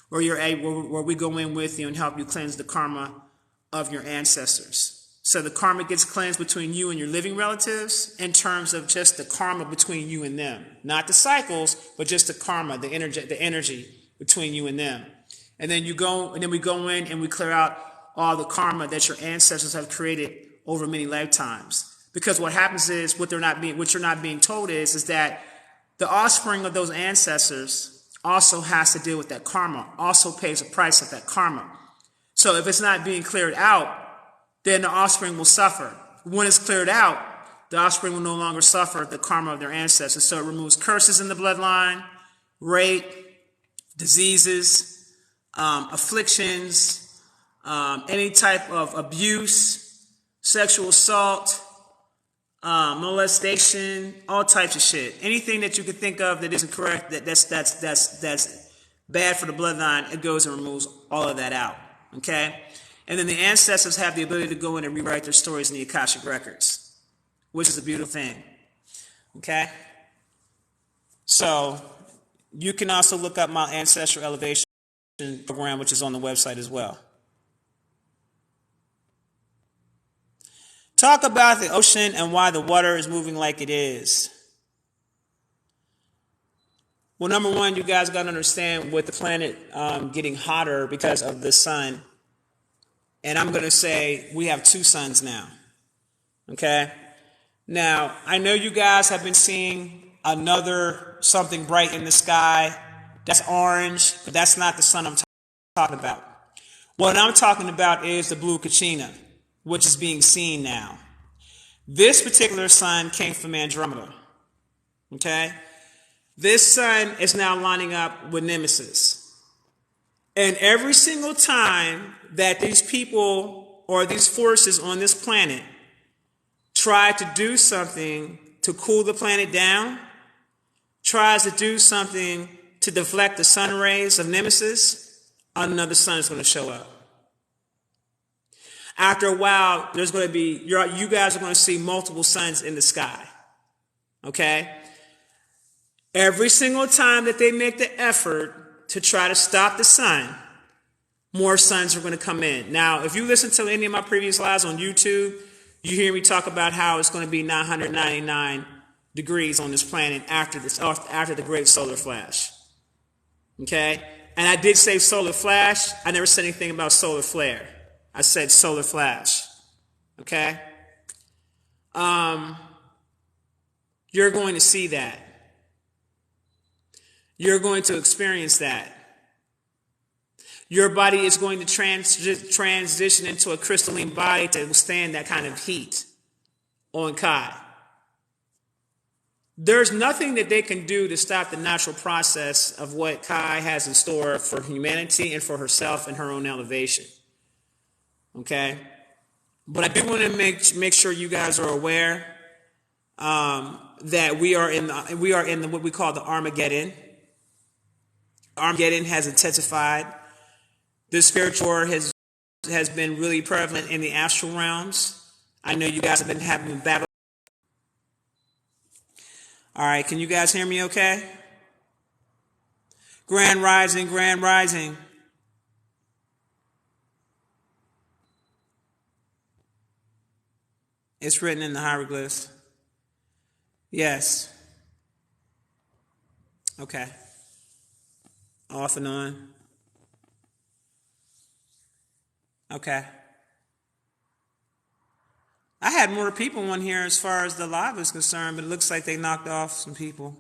where we go in with you and help you cleanse the karma of your ancestors. So the karma gets cleansed between you and your living relatives in terms of just the karma between you and them, not the cycles, but just the karma, the energy between you and them. And then we go in and we clear out all the karma that your ancestors have created over many lifetimes. Because what happens is what you're not being told is that the offspring of those ancestors also has to deal with that karma, also pays a price of that karma. So if it's not being cleared out, then the offspring will suffer. When it's cleared out, the offspring will no longer suffer the karma of their ancestors. So it removes curses in the bloodline, rape, diseases, afflictions, any type of abuse, sexual assault, molestation, all types of shit. Anything that you could think of that isn't correct, that's bad for the bloodline, it goes and removes all of that out. Okay? And then the ancestors have the ability to go in and rewrite their stories in the Akashic records, which is a beautiful thing. Okay? So you can also look up my Ancestral Elevation program, which is on the website as well. Talk about the ocean and why the water is moving like it is. Well, number one, you guys got to understand with the planet getting hotter because of the sun. And I'm going to say we have 2 suns now. Okay? Now, I know you guys have been seeing something bright in the sky. That's orange, but that's not the sun I'm talking about. What I'm talking about is the blue Kachina, which is being seen now. This particular sun came from Andromeda. Okay? This sun is now lining up with Nemesis. And every single time that these people or these forces on this planet try to do something to cool the planet down, tries to do something to deflect the sun rays of Nemesis, another sun is going to show up. After a while, there's going to be, you guys are going to see multiple suns in the sky. Okay? Every single time that they make the effort to try to stop the sun, more suns are going to come in. Now, if you listen to any of my previous lives on YouTube, you hear me talk about how it's going to be 999 degrees on this planet after the great solar flash. Okay? And I did say solar flash. I never said anything about solar flare. I said solar flash. Okay? You're going to see that. You're going to experience that. Your body is going to transition into a crystalline body to withstand that kind of heat on Kai. There's nothing that they can do to stop the natural process of what Kai has in store for humanity and for herself and her own elevation. Okay? But I do want to make sure you guys are aware that we are in what we call the Armageddon. Armageddon has intensified. The spiritual war has been really prevalent in the astral realms. I know you guys have been having battle. All right, can you guys hear me okay? Grand rising, grand rising. It's written in the hieroglyphs. Yes. Okay. Off and on. Okay. I had more people on here as far as the live is concerned, but it looks like they knocked off some people.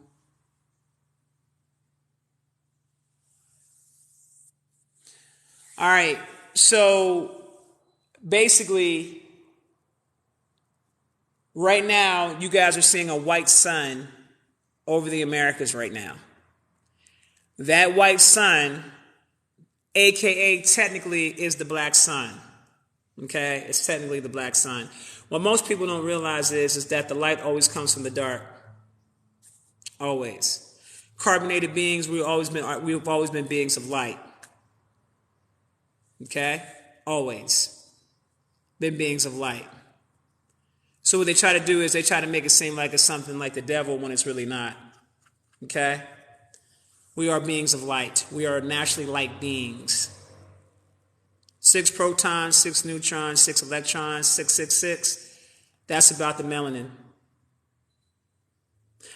All right. So basically, Right now, you guys are seeing a white sun over the Americas right now. That white sun, aka technically, is the black sun. Okay? It's technically the black sun. What most people don't realize is that the light always comes from the dark. Always. Carbonated beings, we've always been beings of light. Okay? Always been beings of light. So what they try to do is they try to make it seem like it's something like the devil when it's really not. Okay? We are beings of light. We are naturally light beings. 6 protons, 6 neutrons, 6 electrons, 666. That's about the melanin.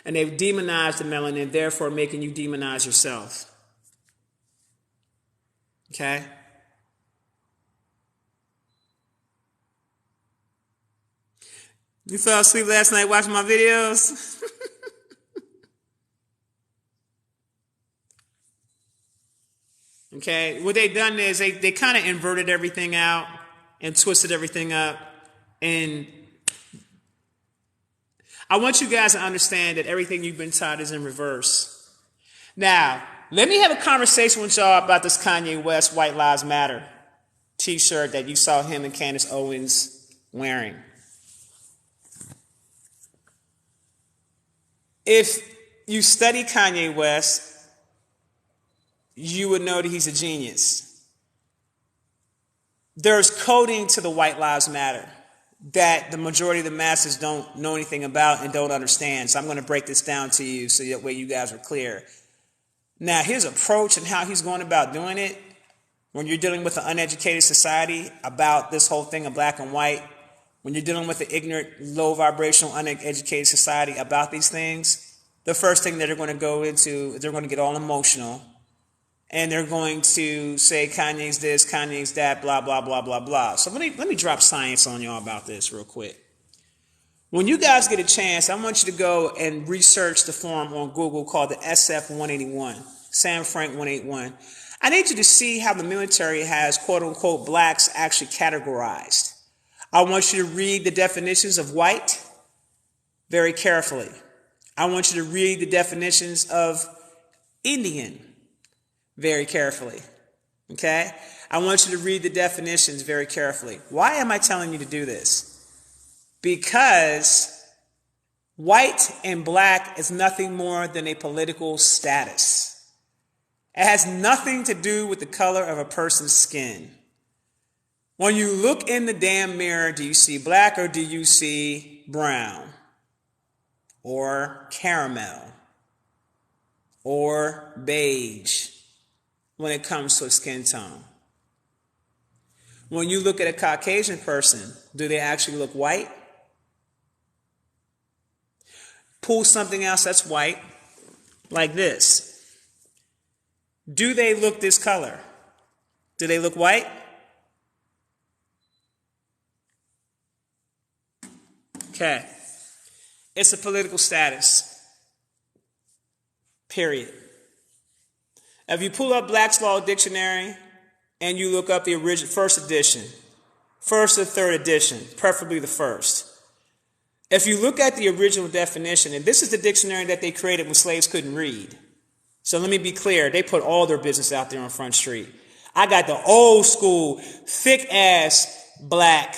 And they've demonized the melanin, therefore making you demonize yourself. Okay? You fell asleep last night watching my videos? Okay, what they done is they kind of inverted everything out and twisted everything up. And I want you guys to understand that everything you've been taught is in reverse. Now, let me have a conversation with y'all about this Kanye West White Lives Matter t-shirt that you saw him and Candace Owens wearing. If you study Kanye West, you would know that he's a genius. There's coding to the White Lives Matter that the majority of the masses don't know anything about and don't understand. So I'm going to break this down to you so that way you guys are clear. Now, his approach and how he's going about doing it, when you're dealing with an uneducated society about this whole thing of black and white, when you're dealing with an ignorant, low vibrational, uneducated society about these things, the first thing that they're going to go into, they're going to get all emotional. And they're going to say Kanye's this, Kanye's that, blah, blah, blah, blah, blah. So let me drop science on y'all about this real quick. When you guys get a chance, I want you to go and research the forum on Google called the SF-181, Sam Frank 181. I need you to see how the military has, quote unquote, blacks actually categorized. I want you to read the definitions of white very carefully. I want you to read the definitions of Indian very carefully. Okay? I want you to read the definitions very carefully. Why am I telling you to do this? Because white and black is nothing more than a political status. It has nothing to do with the color of a person's skin. When you look in the damn mirror, do you see black or do you see brown? Or caramel? Or beige? When it comes to a skin tone. When you look at a Caucasian person, do they actually look white? Pull something else that's white, like this. Do they look this color? Do they look white? Okay. It's a political status. Period. If you pull up Black's Law Dictionary and you look up the original first edition, first or third edition, preferably the first. If you look at the original definition, and this is the dictionary that they created when slaves couldn't read. So let me be clear, they put all their business out there on Front Street. I got the old school, thick ass black,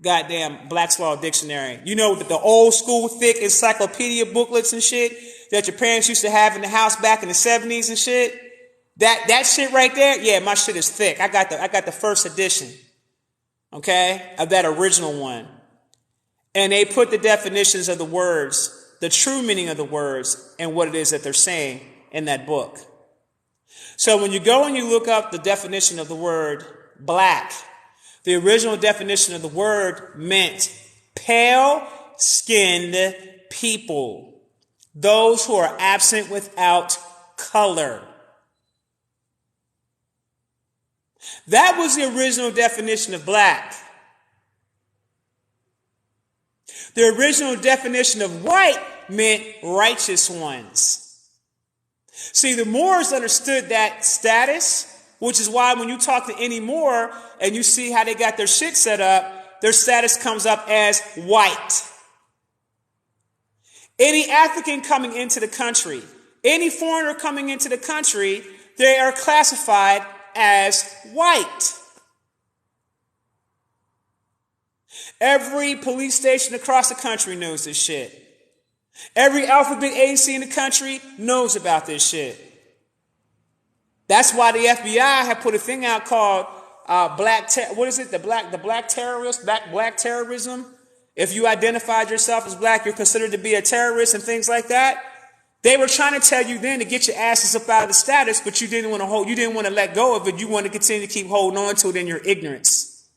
goddamn Black's Law Dictionary. You know, the old school, thick encyclopedia booklets and shit that your parents used to have in the house back in the 70s and shit. That shit right there, yeah, my shit is thick. I got the first edition, okay, of that original one. And they put the definitions of the words, the true meaning of the words, and what it is that they're saying in that book. So when you go and you look up the definition of the word black, the original definition of the word meant pale-skinned people, those who are absent without color. That was the original definition of black. The original definition of white meant righteous ones. See, the Moors understood that status, which is why when you talk to any Moor and you see how they got their shit set up, their status comes up as white. Any African coming into the country, any foreigner coming into the country, they are classified as white. Every police station across the country knows this shit. Every alphabet agency in the country knows about this shit. That's why the FBI had put a thing out called black terrorism. If you identified yourself as black, you're considered to be a terrorist and things like that. They were trying to tell you then to get your asses up out of the status, but you didn't want to let go of it. You wanted to continue to keep holding on to it in your ignorance.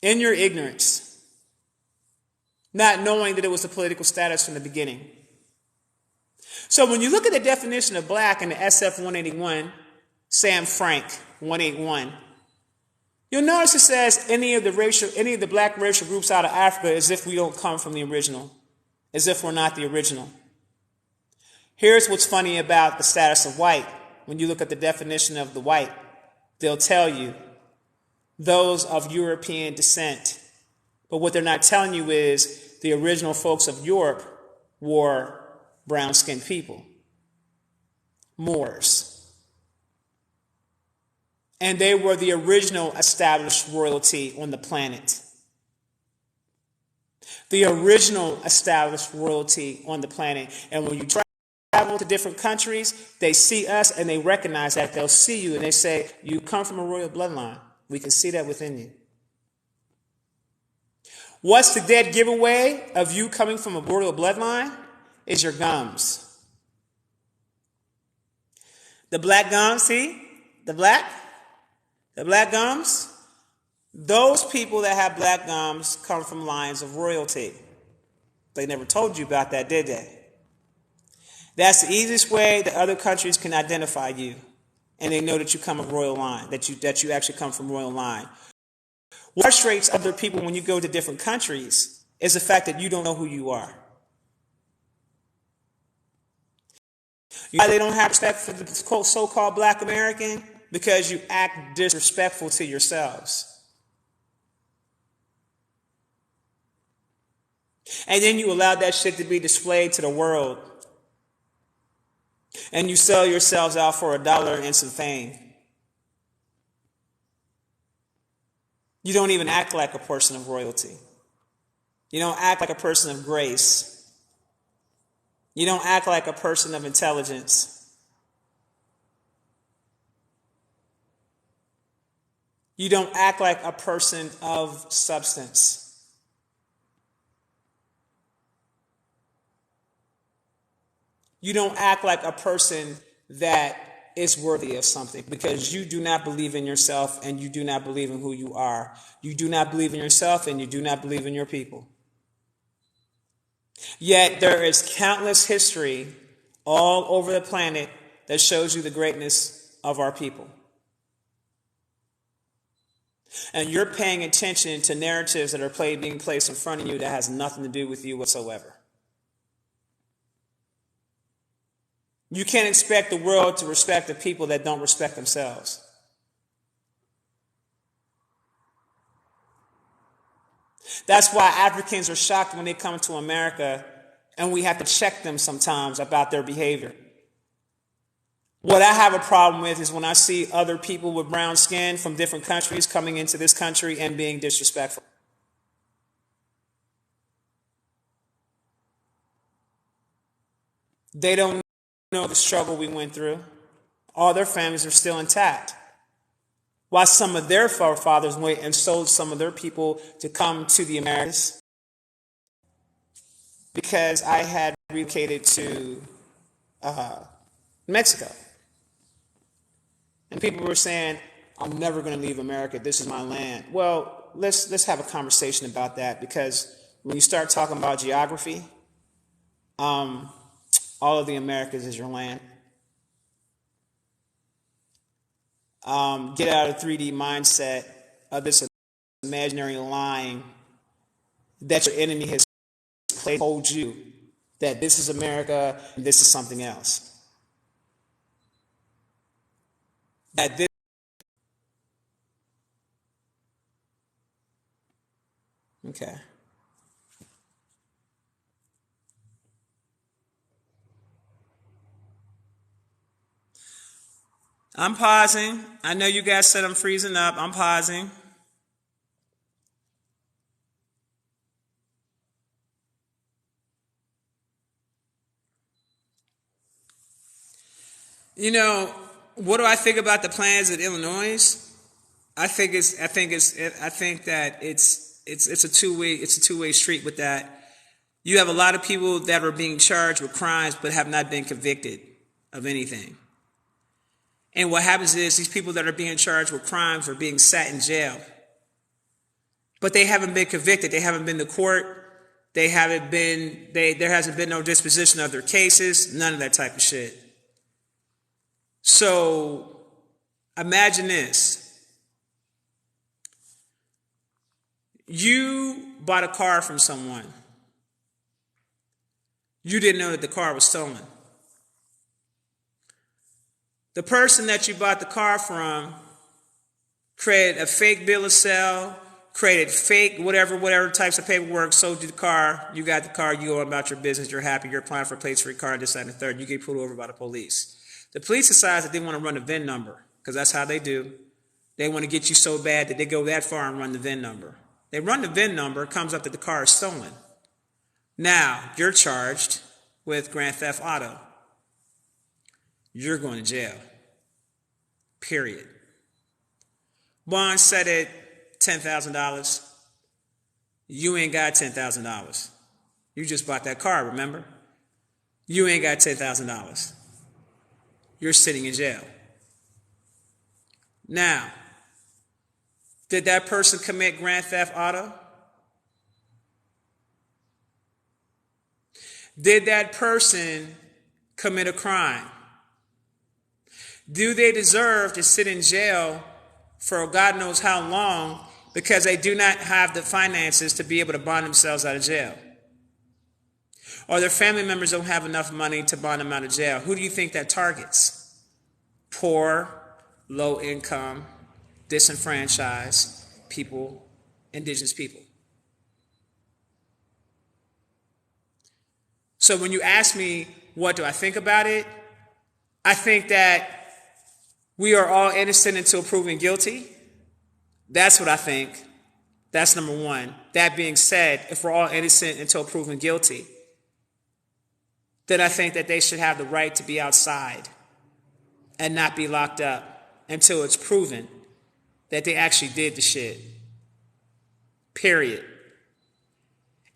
In your ignorance. Not knowing that it was a political status from the beginning. So when you look at the definition of black in the SF 181, Sam Frank 181, you'll notice it says any of the black racial groups out of Africa as if we don't come from the original, as if we're not the original. Here's what's funny about the status of white. When you look at the definition of the white, they'll tell you those of European descent. But what they're not telling you is the original folks of Europe were brown-skinned people, Moors. And they were the original established royalty on the planet. The original established royalty on the planet. And when you travel to different countries, they see us and they recognize that. They'll see you and they say, you come from a royal bloodline. We can see that within you. What's the dead giveaway of you coming from a royal bloodline? Is your gums. The black gums, see? The black gums. Those people that have black gums come from lines of royalty. They never told you about that, did they? That's the easiest way that other countries can identify you. And they know that you come from royal line, that you actually come from royal line. What frustrates other people when you go to different countries is the fact that you don't know who you are. You know why they don't have respect for the so-called black American? Because you act disrespectful to yourselves. And then you allow that shit to be displayed to the world. And you sell yourselves out for $1 and some fame. You don't even act like a person of royalty. You don't act like a person of grace. You don't act like a person of intelligence. You don't act like a person of substance. You don't act like a person that is worthy of something because you do not believe in yourself and you do not believe in who you are. You do not believe in yourself and you do not believe in your people. Yet there is countless history all over the planet that shows you the greatness of our people. And you're paying attention to narratives that are being placed in front of you that has nothing to do with you whatsoever. You can't expect the world to respect the people that don't respect themselves. That's why Africans are shocked when they come to America and we have to check them sometimes about their behavior. What I have a problem with is when I see other people with brown skin from different countries coming into this country and being disrespectful. They don't know the struggle we went through. All their families are still intact. While some of their forefathers went and sold some of their people to come to the Americas. Because I had relocated to Mexico. And people were saying, I'm never going to leave America. This is my land. Well, let's have a conversation about that because when you start talking about geography, all of the Americas is your land. Get out of the 3D mindset of this imaginary line that your enemy has told you that this is America and this is something else. That this okay. I'm pausing. I know you guys said I'm freezing up. I'm pausing. You know, what do I think about the plans in Illinois? I think that it's a two-way street with that. You have a lot of people that are being charged with crimes but have not been convicted of anything. And what happens is these people that are being charged with crimes are being sat in jail. But they haven't been convicted. They haven't been to court. There hasn't been no disposition of their cases, none of that type of shit. So imagine this. You bought a car from someone. You didn't know that the car was stolen. The person that you bought the car from created a fake bill of sale, created fake whatever types of paperwork, sold you the car, you got the car, you go about your business, you're happy, you're applying for plates for your car, this, that, and the third, you get pulled over by the police. The police decides that they want to run a VIN number, because that's how they do. They want to get you so bad that they go that far and run the VIN number. They run the VIN number, it comes up that the car is stolen. Now, you're charged with grand theft auto. You're going to jail. Period. Bond set at $10,000. You ain't got $10,000. You just bought that car, remember? You ain't got $10,000. You're sitting in jail. Now, did that person commit grand theft auto? Did that person commit a crime? Do they deserve to sit in jail for God knows how long because they do not have the finances to be able to bond themselves out of jail? Or their family members don't have enough money to bond them out of jail? Who do you think that targets? Poor, low income, disenfranchised people, indigenous people. So when you ask me, what do I think about it? I think that we are all innocent until proven guilty. That's what I think. That's number one. That being said, if we're all innocent until proven guilty, then I think that they should have the right to be outside and not be locked up until it's proven that they actually did the shit. Period.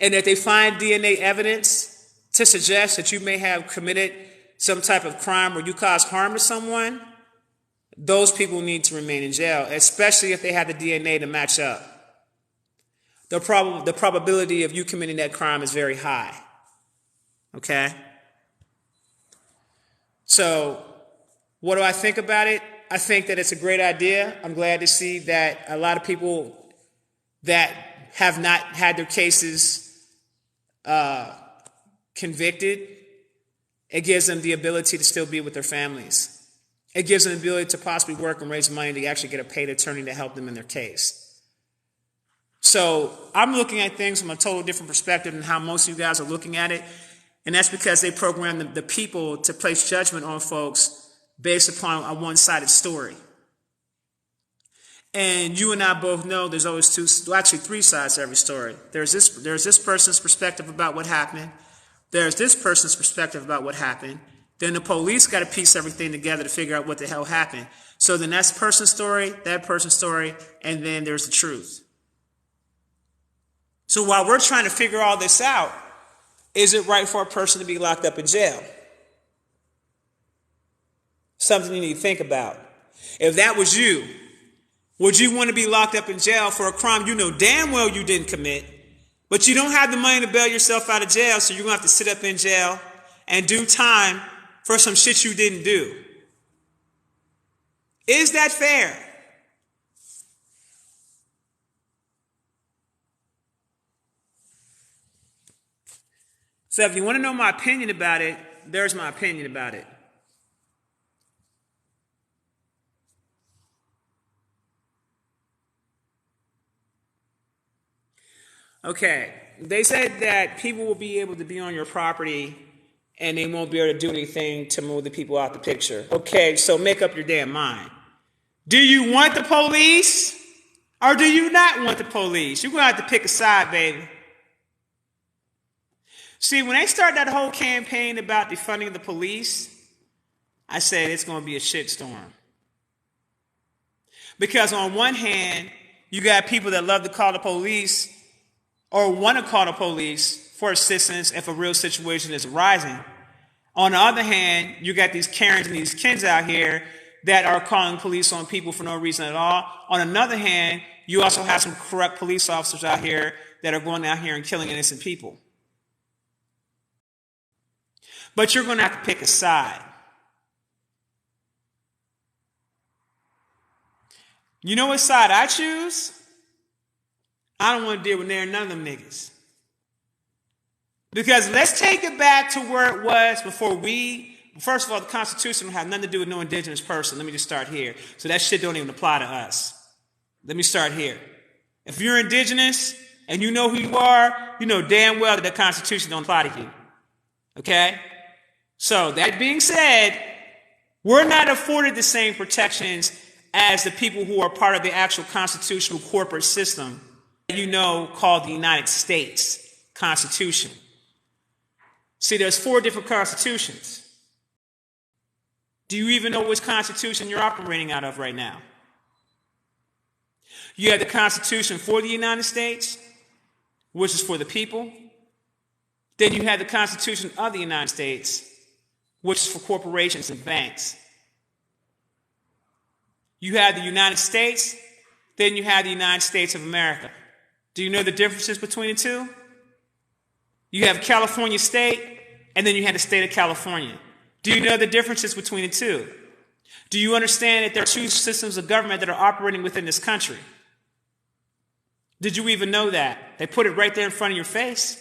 And if they find DNA evidence to suggest that you may have committed some type of crime or you caused harm to someone, those people need to remain in jail, especially if they have the DNA to match up. The probability of you committing that crime is very high. Okay? So, what do I think about it? I think that it's a great idea. I'm glad to see that a lot of people that have not had their cases convicted, it gives them the ability to still be with their families. It gives them the ability to possibly work and raise money to actually get a paid attorney to help them in their case. So I'm looking at things from a total different perspective than how most of you guys are looking at it. And that's because they program the people to place judgment on folks based upon a one-sided story. And you and I both know there's always three sides to every story. There's this person's perspective about what happened. There's this person's perspective about what happened. Then the police got to piece everything together to figure out what the hell happened. So then that's person's story, that person's story, and then there's the truth. So while we're trying to figure all this out, is it right for a person to be locked up in jail? Something you need to think about. If that was you, would you want to be locked up in jail for a crime you know damn well you didn't commit, but you don't have the money to bail yourself out of jail, so you're going to have to sit up in jail and do time for some shit you didn't do? Is that fair? So if you want to know my opinion about it, there's my opinion about it. Okay, they said that people will be able to be on your property and they won't be able to do anything to move the people out the picture. Okay, so make up your damn mind. Do you want the police or do you not want the police? You're going to have to pick a side, baby. See, when they started that whole campaign about defunding the police, I said it's going to be a shitstorm. Because on one hand, you got people that love to call the police or want to call the police for assistance if a real situation is arising. On the other hand, you got these Karens and these Kens out here that are calling police on people for no reason at all. On another hand, you also have some corrupt police officers out here that are going out here and killing innocent people. But you're going to have to pick a side. You know what side I choose? I don't want to deal with none of them niggas. Because let's take it back to where it was before first of all, the Constitution don't have nothing to do with no indigenous person. Let me just start here. So that shit don't even apply to us. Let me start here. If you're indigenous and you know who you are, you know damn well that the Constitution don't apply to you. Okay? So that being said, we're not afforded the same protections as the people who are part of the actual constitutional corporate system called the United States Constitution. See, there's 4 different constitutions. Do you even know which constitution you're operating out of right now? You have the Constitution for the United States, which is for the people. Then you have the Constitution of the United States, which is for corporations and banks. You have the United States, then you have the United States of America. Do you know the differences between the two? You have California State, and then you have the state of California. Do you know the differences between the two? Do you understand that there are 2 systems of government that are operating within this country? Did you even know that? They put it right there in front of your face.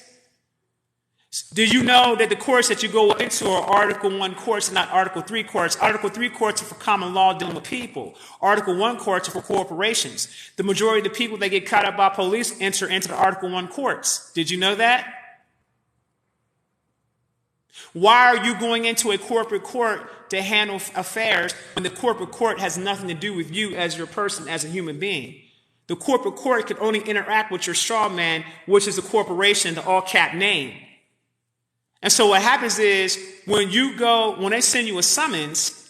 Did you know that the courts that you go into are Article 1 courts and not Article 3 courts? Article 3 courts are for common law dealing with people. Article 1 courts are for corporations. The majority of the people that get caught up by police enter into the Article 1 courts. Did you know that? Why are you going into a corporate court to handle affairs when the corporate court has nothing to do with you as your person, as a human being? The corporate court can only interact with your straw man, which is a corporation, the all-cap name. And so what happens is when they send you a summons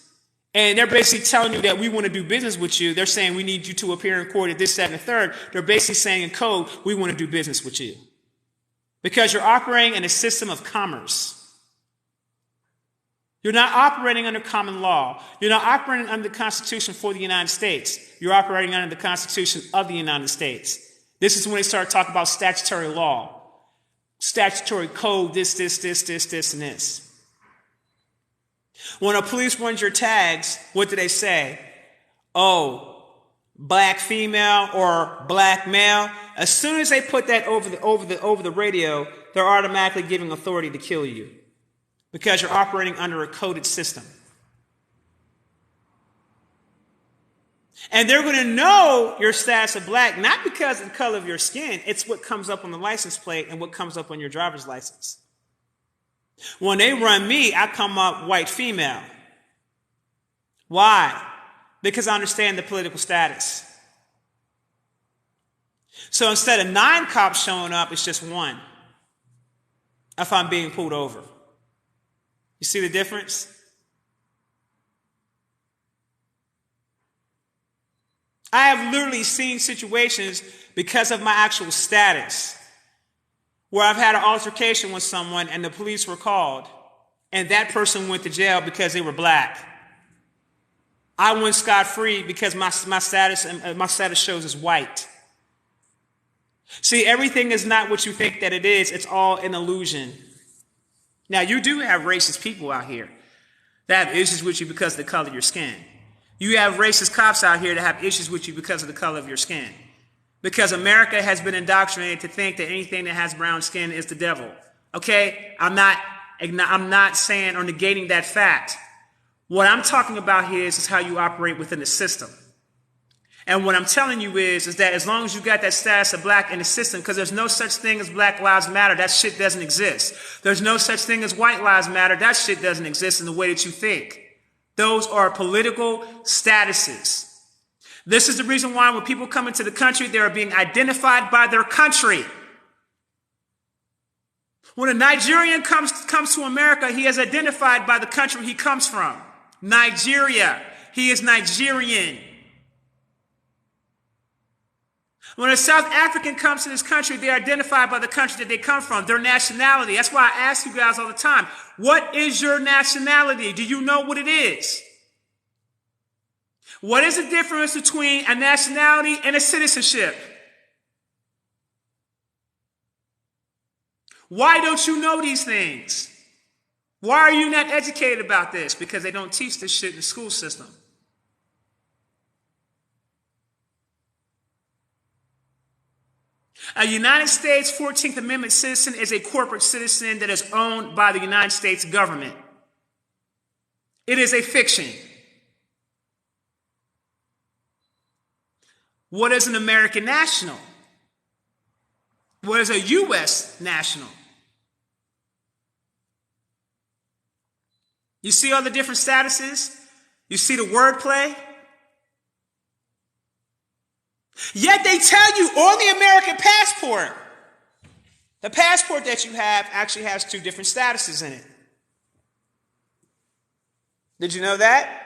and they're basically telling you that we want to do business with you, they're saying we need you to appear in court at this, that, and the third. They're basically saying in code, we want to do business with you. Because you're operating in a system of commerce. You're not operating under common law. You're not operating under the Constitution for the United States. You're operating under the Constitution of the United States. This is when they start talking about statutory law. Statutory code, this, and this. When a police runs your tags, what do they say? Oh, black female or black male. As soon as they put that over the radio, they're automatically giving authority to kill you because you're operating under a coded system. And they're going to know your status of black, not because of the color of your skin. It's what comes up on the license plate and what comes up on your driver's license. When they run me, I come up white female. Why? Because I understand the political status. So instead of 9 cops showing up, it's just 1. If I'm being pulled over. You see the difference? I have literally seen situations because of my actual status where I've had an altercation with someone and the police were called and that person went to jail because they were black. I went scot-free because my status shows as white. See, everything is not what you think that it is. It's all an illusion. Now, you do have racist people out here that have issues with you because of the color of your skin. You have racist cops out here that have issues with you because of the color of your skin. Because America has been indoctrinated to think that anything that has brown skin is the devil. Okay? I'm not saying or negating that fact. What I'm talking about here is how you operate within the system. And what I'm telling you is that as long as you got that status of black in the system, because there's no such thing as Black Lives Matter, that shit doesn't exist. There's no such thing as White Lives Matter, that shit doesn't exist in the way that you think. Those are political statuses. This is the reason why when people come into the country, they are being identified by their country. When a Nigerian comes to America, he is identified by the country he comes from. Nigeria. He is Nigerian. When a South African comes to this country, they're identified by the country that they come from, their nationality. That's why I ask you guys all the time, what is your nationality? Do you know what it is? What is the difference between a nationality and a citizenship? Why don't you know these things? Why are you not educated about this? Because they don't teach this shit in the school system. A United States 14th Amendment citizen is a corporate citizen that is owned by the United States government. It is a fiction. What is an American national? What is a U.S. national? You see all the different statuses? You see the wordplay? Yet they tell you on the American passport, the passport that you have actually has two different statuses in it. Did you know that?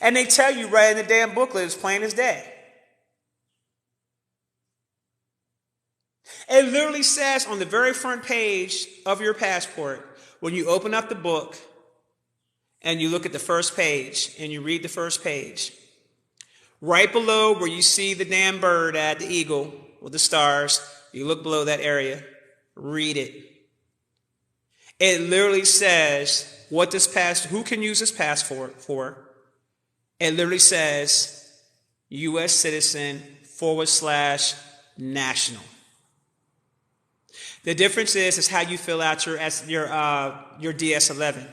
And they tell you right in the damn booklet, it's plain as day. It literally says on the very front page of your passport, when you open up the book and you look at the first page and you read the first page, right below where you see the damn bird at, the eagle with the stars, you look below that area, read it. It literally says what this who can use this passport for. It literally says U.S. citizen /national. The difference is how you fill out your DS-11.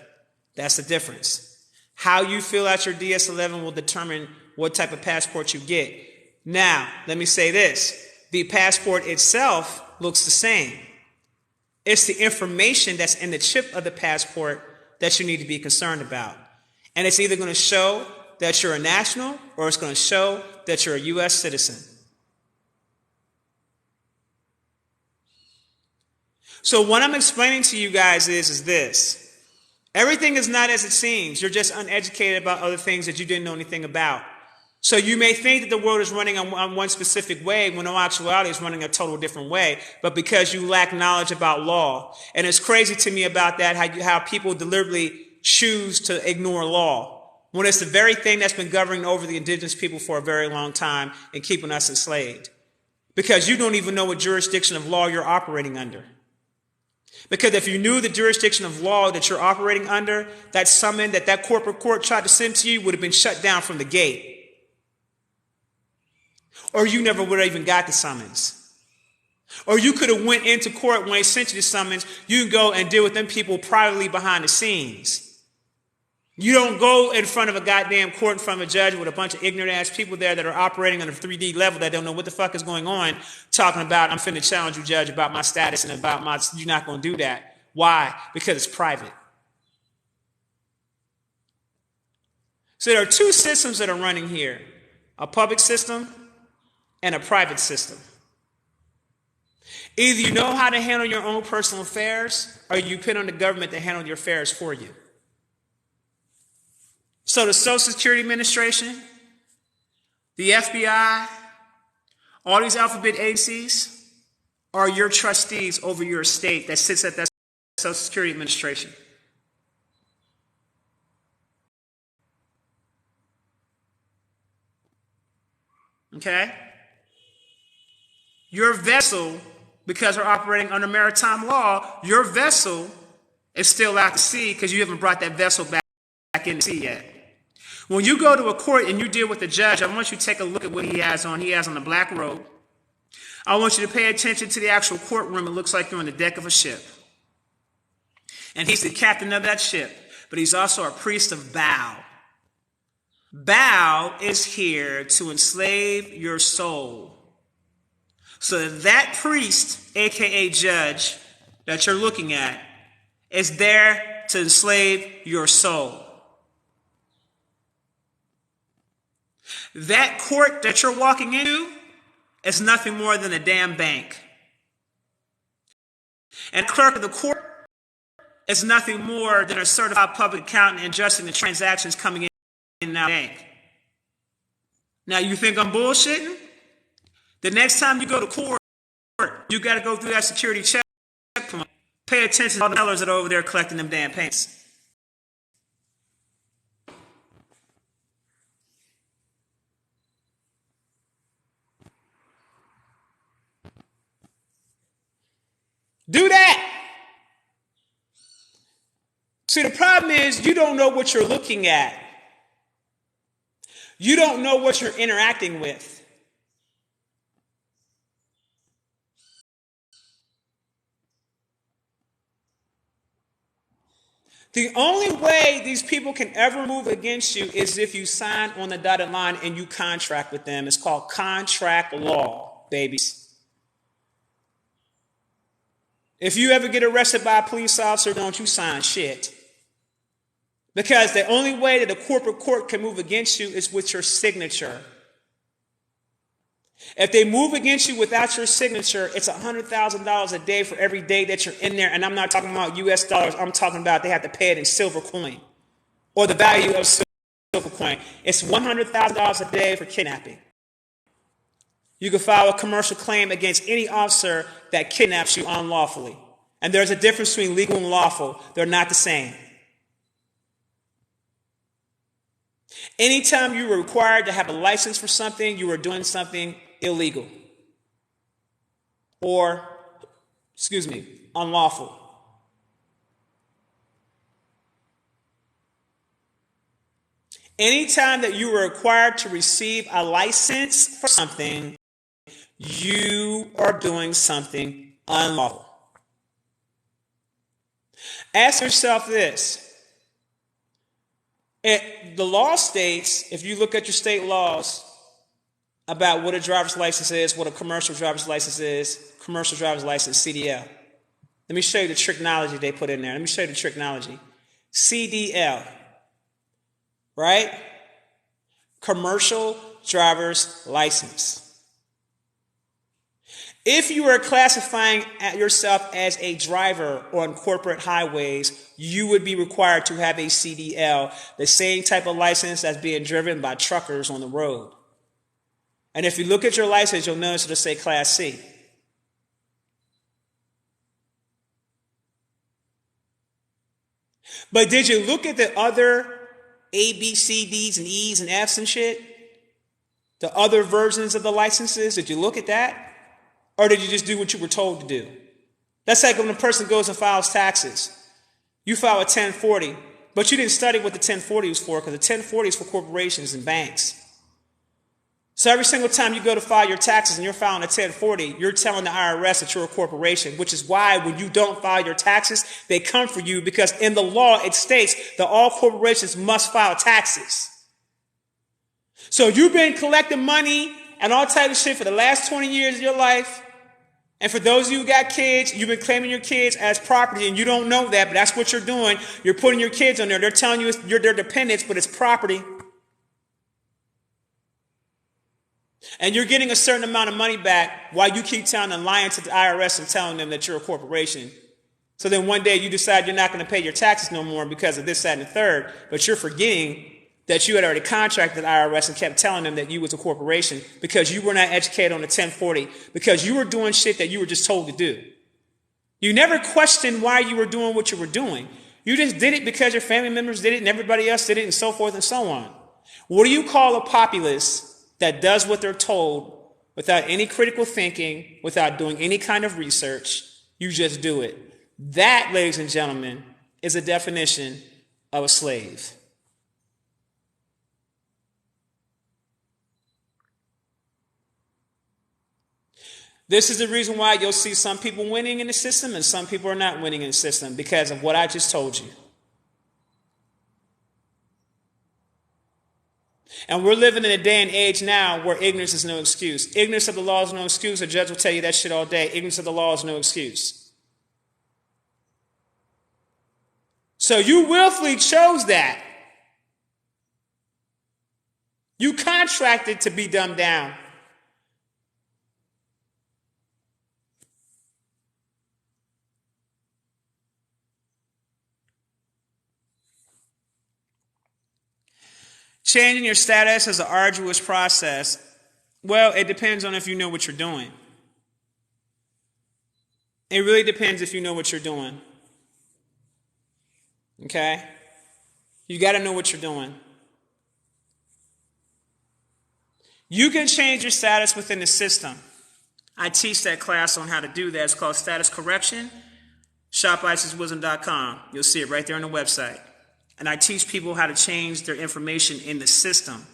That's the difference. How you fill out your DS-11 will determine what type of passport you get. Now, let me say this. The passport itself looks the same. It's the information that's in the chip of the passport that you need to be concerned about. And it's either going to show that you're a national or it's going to show that you're a U.S. citizen. So what I'm explaining to you guys is this. Everything is not as it seems. You're just uneducated about other things that you didn't know anything about. So you may think that the world is running on one specific way when in actuality it's running a total different way, but because you lack knowledge about law. And it's crazy to me about that, how people deliberately choose to ignore law, when it's the very thing that's been governing over the indigenous people for a very long time and keeping us enslaved. Because you don't even know what jurisdiction of law you're operating under. Because if you knew the jurisdiction of law that you're operating under, that summon that corporate court tried to send to you would have been shut down from the gate. Or you never would have even got the summons. Or you could have went into court when they sent you the summons. You can go and deal with them people privately behind the scenes. You don't go in front of a goddamn court in front of a judge with a bunch of ignorant ass people there that are operating on a 3D level that don't know what the fuck is going on, talking about, I'm finna challenge you, judge, about my status and about my, you're not going to do that. Why? Because it's private. So there are two systems that are running here, a public system and a private system. Either you know how to handle your own personal affairs or you depend on the government to handle your affairs for you. So the Social Security Administration, the FBI, all these alphabet agencies are your trustees over your estate that sits at that Social Security Administration. Okay? Your vessel, because we're operating under maritime law, your vessel is still out to sea because you haven't brought that vessel back in the sea yet. When you go to a court and you deal with the judge, I want you to take a look at what he has on. He has on a black robe. I want you to pay attention to the actual courtroom. It looks like you're on the deck of a ship. And he's the captain of that ship, but he's also a priest of Baal. Bow is here to enslave your soul. So that priest, aka judge, that you're looking at, is there to enslave your soul. That court that you're walking into is nothing more than a damn bank. And the clerk of the court is nothing more than a certified public accountant adjusting the transactions coming in and out of the bank. Now, you think I'm bullshitting? The next time you go to court, you got to go through that security checkpoint. Pay attention to all the tellers that are over there collecting them damn payments. Do that. See, the problem is you don't know what you're looking at. You don't know what you're interacting with. The only way these people can ever move against you is if you sign on the dotted line and you contract with them. It's called contract law, babies. If you ever get arrested by a police officer, don't you sign shit. Because the only way that a corporate court can move against you is with your signature. If they move against you without your signature, it's $100,000 a day for every day that you're in there. And I'm not talking about US dollars. I'm talking about they have to pay it in silver coin or the value of silver coin. It's $100,000 a day for kidnapping. You can file a commercial claim against any officer that kidnaps you unlawfully. And there's a difference between legal and lawful. They're not the same. Anytime you were required to have a license for something, you were doing something illegal. Or, unlawful. Anytime that you were required to receive a license for something, you are doing something unlawful. Ask yourself this. The law states, if you look at your state laws about what a driver's license is, what a commercial driver's license is, commercial driver's license, CDL. Let me show you the tricknology they put in there. Let me show you the tricknology. CDL, right? Commercial driver's license. If you are classifying yourself as a driver on corporate highways, you would be required to have a CDL, the same type of license that's being driven by truckers on the road. And if you look at your license, you'll notice it'll say Class C. But did you look at the other A, B, C, D's, and E's and F's and shit? The other versions of the licenses? Did you look at that? Or did you just do what you were told to do? That's like when a person goes and files taxes. You file a 1040, but you didn't study what the 1040 was for, because the 1040 is for corporations and banks. So every single time you go to file your taxes and you're filing a 1040, you're telling the IRS that you're a corporation, which is why when you don't file your taxes, they come for you, because in the law it states that all corporations must file taxes. So you've been collecting money and all types of shit for the last 20 years of your life. And for those of you who got kids, you've been claiming your kids as property, and you don't know that, but that's what you're doing. You're putting your kids on there. They're telling you you're their dependents, but it's property. And you're getting a certain amount of money back while you keep telling them, lying to the IRS and telling them that you're a corporation. So then one day you decide you're not going to pay your taxes no more because of this, that, and the third, but you're forgetting that you had already contracted the IRS and kept telling them that you was a corporation because you were not educated on the 1040, because you were doing shit that you were just told to do. You never questioned why you were doing what you were doing. You just did it because your family members did it and everybody else did it and so forth and so on. What do you call a populace that does what they're told without any critical thinking, without doing any kind of research? You just do it. That, ladies and gentlemen, is a definition of a slave. This is the reason why you'll see some people winning in the system and some people are not winning in the system, because of what I just told you. And we're living in a day and age now where ignorance is no excuse. Ignorance of the law is no excuse. A judge will tell you that shit all day. Ignorance of the law is no excuse. So you willfully chose that. You contracted to be dumbed down. Changing your status is an arduous process. Well, it depends on if you know what you're doing. It really depends if you know what you're doing. Okay? You got to know what you're doing. You can change your status within the system. I teach that class on how to do that. It's called Status Correction. ShopIsisWisdom.com. You'll see it right there on the website. And I teach people how to change their information in the system.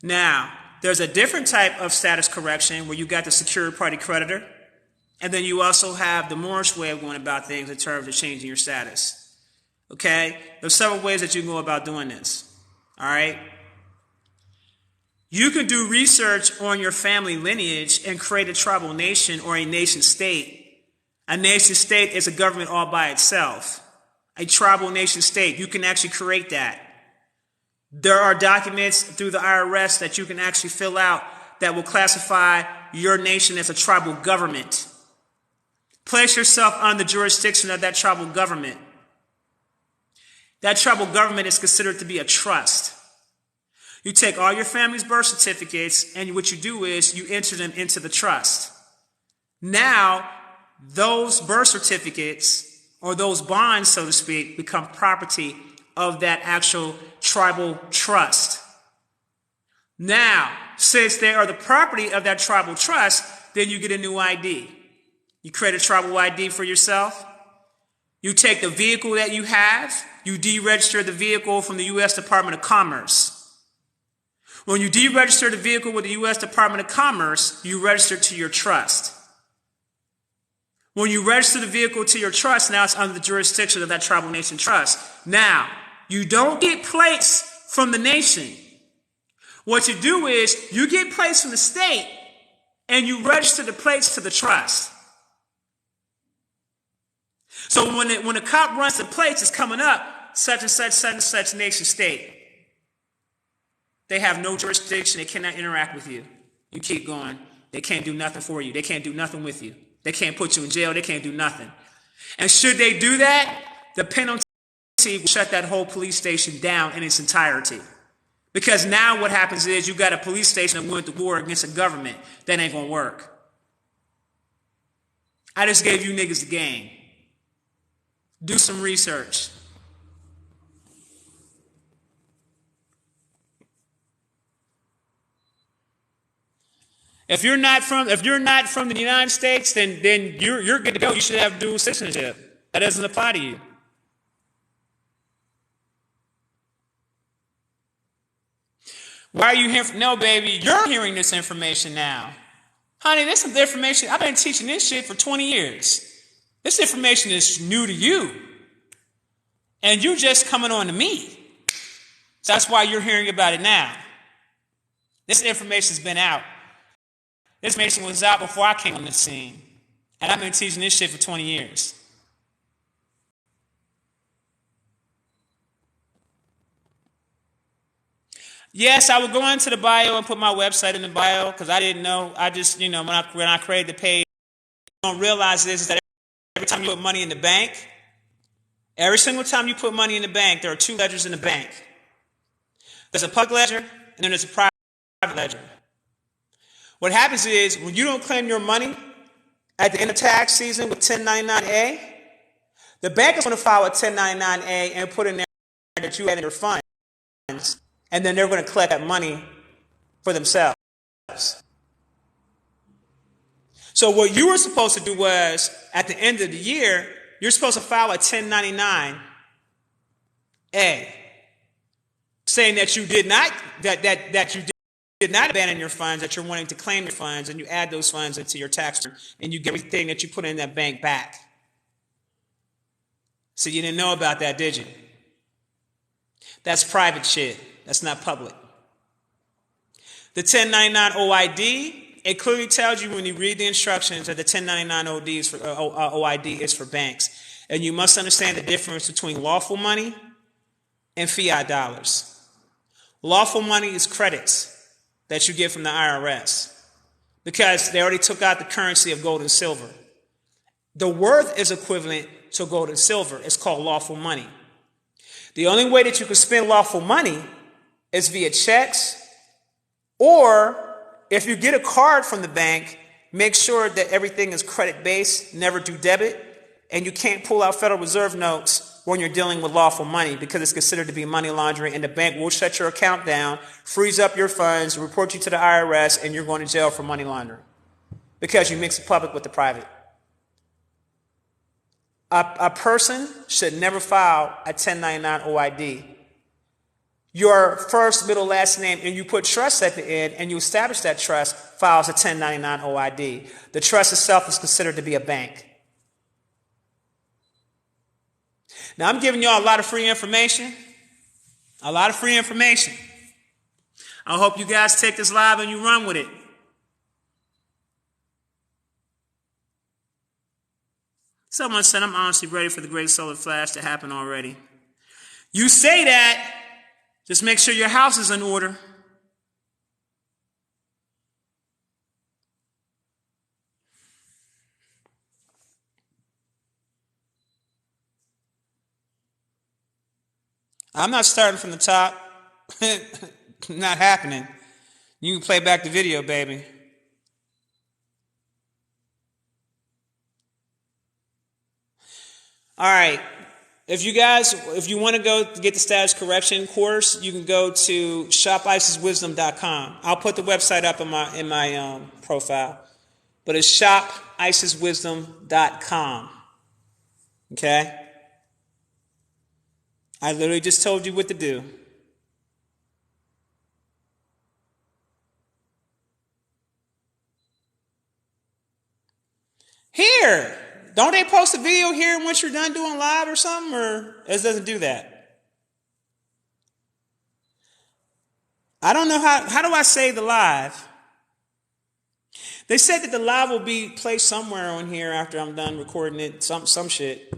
Now, there's a different type of status correction where you got the secured party creditor. And then you also have the Moorish way of going about things in terms of changing your status. Okay? There's several ways that you can go about doing this. All right? You could do research on your family lineage and create a tribal nation or a nation state. A nation state is a government all by itself. A tribal nation state. You can actually create that. There are documents through the IRS that you can actually fill out that will classify your nation as a tribal government. Place yourself on the jurisdiction of that tribal government. That tribal government is considered to be a trust. You take all your family's birth certificates, and what you do is you enter them into the trust. Now, those birth certificates, or those bonds, so to speak, become property of that actual tribal trust. Now, since they are the property of that tribal trust, then you get a new ID. You create a tribal ID for yourself. You take the vehicle that you have, you deregister the vehicle from the U.S. Department of Commerce. When you deregister the vehicle with the U.S. Department of Commerce, you register to your trust. When you register the vehicle to your trust, now it's under the jurisdiction of that tribal nation trust. Now, you don't get plates from the nation. What you do is you get plates from the state and you register the plates to the trust. So when the cop runs the plates, it's coming up, such and such nation state. They have no jurisdiction. They cannot interact with you. You keep going. They can't do nothing for you. They can't do nothing with you. They can't put you in jail. They can't do nothing. And should they do that, the penalty will shut that whole police station down in its entirety. Because now what happens is you got a police station that went to war against a government. That ain't going to work. I just gave you niggas the game. Do some research. If you're not from the United States, then you're good to go. You should have dual citizenship. That doesn't apply to you. Why are you here? No, baby, you're hearing this information now. Honey, this is the information. I've been teaching this shit for 20 years. This information is new to you. And you're just coming on to me. So that's why you're hearing about it now. This information's been out. This information was out before I came on the scene. And I've been teaching this shit for 20 years. Yes, I would go into the bio and put my website in the bio because I didn't know. I just, when I created the page, what you don't realize is that every time you put money in the bank, every single time you put money in the bank, there are two ledgers in the bank. There's a public ledger and then there's a private ledger. What happens is when you don't claim your money at the end of tax season with 1099A, the bank is going to file a 1099A and put in there that you had in your funds, and then they're going to collect that money for themselves. So what you were supposed to do was, at the end of the year, you're supposed to file a 1099A, saying that you did not that you did not abandon your funds, that you're wanting to claim your funds, and you add those funds into your tax return, and you get everything that you put in that bank back. So you didn't know about that, did you? That's private shit. That's not public. The 1099 OID, it clearly tells you when you read the instructions that the 1099 OID is for banks. And you must understand the difference between lawful money and fiat dollars. Lawful money is credits that you get from the IRS because they already took out the currency of gold and silver. The worth is equivalent to gold and silver. It's called lawful money. The only way that you can spend lawful money is via checks, or if you get a card from the bank, make sure that everything is credit-based, never do debit, and you can't pull out Federal Reserve notes when you're dealing with lawful money because it's considered to be money laundering, and the bank will shut your account down, freeze up your funds, report you to the IRS, and you're going to jail for money laundering because you mix the public with the private. A person should never file a 1099 OID. Your first, middle, last name, and you put trust at the end, and you establish that trust, files a 1099 OID. The trust itself is considered to be a bank. Now, I'm giving y'all a lot of free information. A lot of free information. I hope you guys take this live and you run with it. Someone said, I'm honestly ready for the great solar flash to happen already. You say that, just make sure your house is in order. I'm not starting from the top. Not happening. You can play back the video, baby. All right. If you want to go to get the status correction course, you can go to shopisiswisdom.com. I'll put the website up in my profile. But it's shopisiswisdom.com. Okay? I literally just told you what to do. Here. Don't they post a video here once you're done doing live or something? Or it doesn't do that? I don't know how do I save the live? They said that the live will be placed somewhere on here after I'm done recording it. Some shit.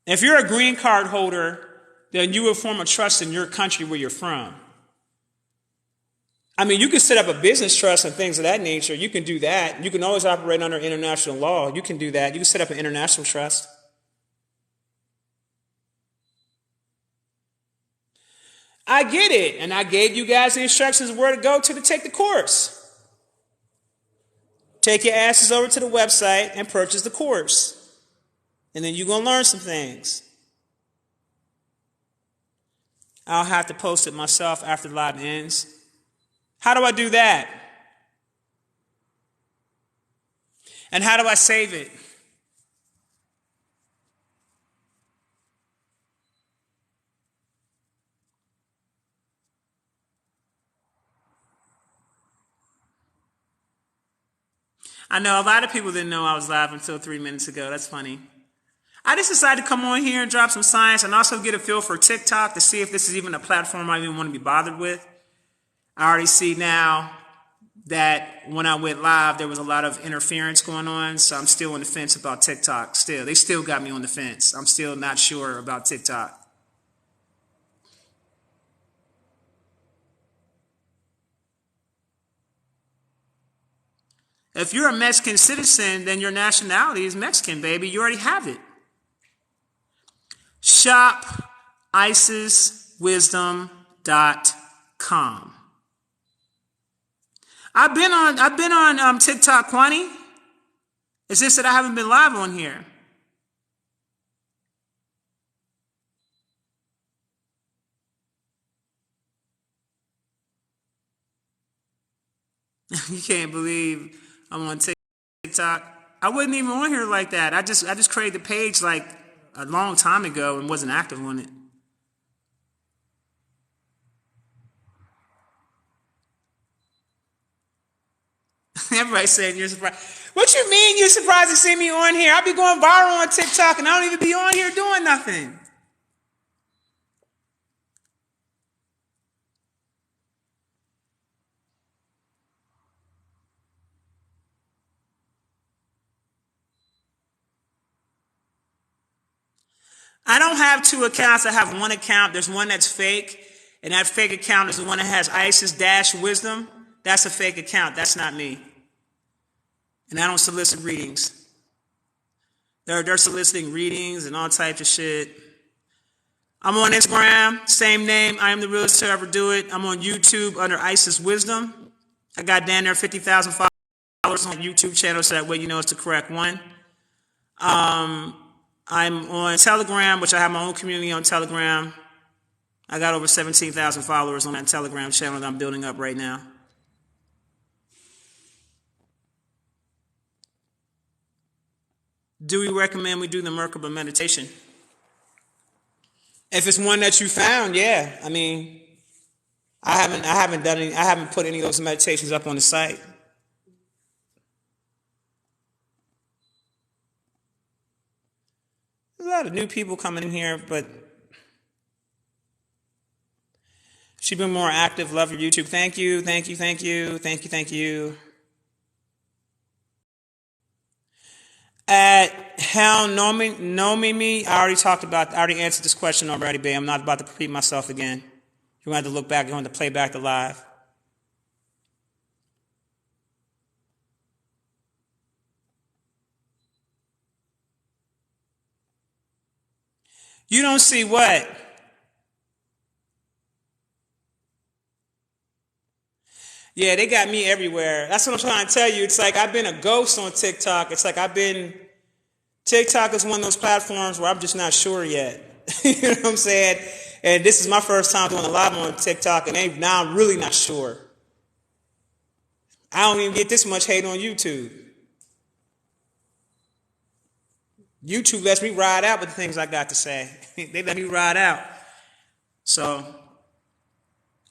If you're a green card holder, then you will form a trust in your country where you're from. I mean, you can set up a business trust and things of that nature. You can do that. You can always operate under international law. You can do that. You can set up an international trust. I get it. And I gave you guys the instructions where to go to take the course. Take your asses over to the website and purchase the course. And then you're going to learn some things. I'll have to post it myself after the live ends. How do I do that? And how do I save it? I know a lot of people didn't know I was live until 3 minutes ago. That's funny. I just decided to come on here and drop some science and also get a feel for TikTok to see if this is even a platform I even want to be bothered with. I already see now that when I went live, there was a lot of interference going on, so I'm still on the fence about TikTok still. They still got me on the fence. I'm still not sure about TikTok. If you're a Mexican citizen, then your nationality is Mexican, baby. You already have it. shopisiswisdom.com. I've been on TikTok plenty. It's just that I haven't been live on here. You can't believe I'm on TikTok. I wasn't even on here like that. I just created the page like a long time ago and wasn't active on it. Everybody's saying you're surprised. What you mean you're surprised to see me on here? I'll be going viral on TikTok and I don't even be on here doing nothing. I don't have two accounts. I have one account. There's one that's fake, and that fake account is the one that has Isis-Wisdom. That's a fake account. That's not me. And I don't solicit readings. They're soliciting readings and all types of shit. I'm on Instagram, same name. I am the realest to ever do it. I'm on YouTube under Isis-Wisdom. I got down there 50,000 followers on the YouTube channel, so that way you know it's the correct one. I'm on Telegram, which I have my own community on Telegram. I got over 17,000 followers on that Telegram channel that I'm building up right now. Do we recommend we do the Merkaba meditation? If it's one that you found, yeah. I mean, I haven't put any of those meditations up on the site. There's a lot of new people coming in here, but she's been more active. Love your YouTube. Thank you, thank you, thank you, thank you, thank you. At Hell Know Me, I already answered this question already, babe. I'm not about to repeat myself again. You're going to have to look back, you're going to play back the live. You don't see what? Yeah, they got me everywhere. That's what I'm trying to tell you. It's like I've been a ghost on TikTok. It's like TikTok is one of those platforms where I'm just not sure yet. You know what I'm saying? And this is my first time doing a live on TikTok, and now I'm really not sure. I don't even get this much hate on YouTube. YouTube lets me ride out with the things I got to say. They let me ride out. So,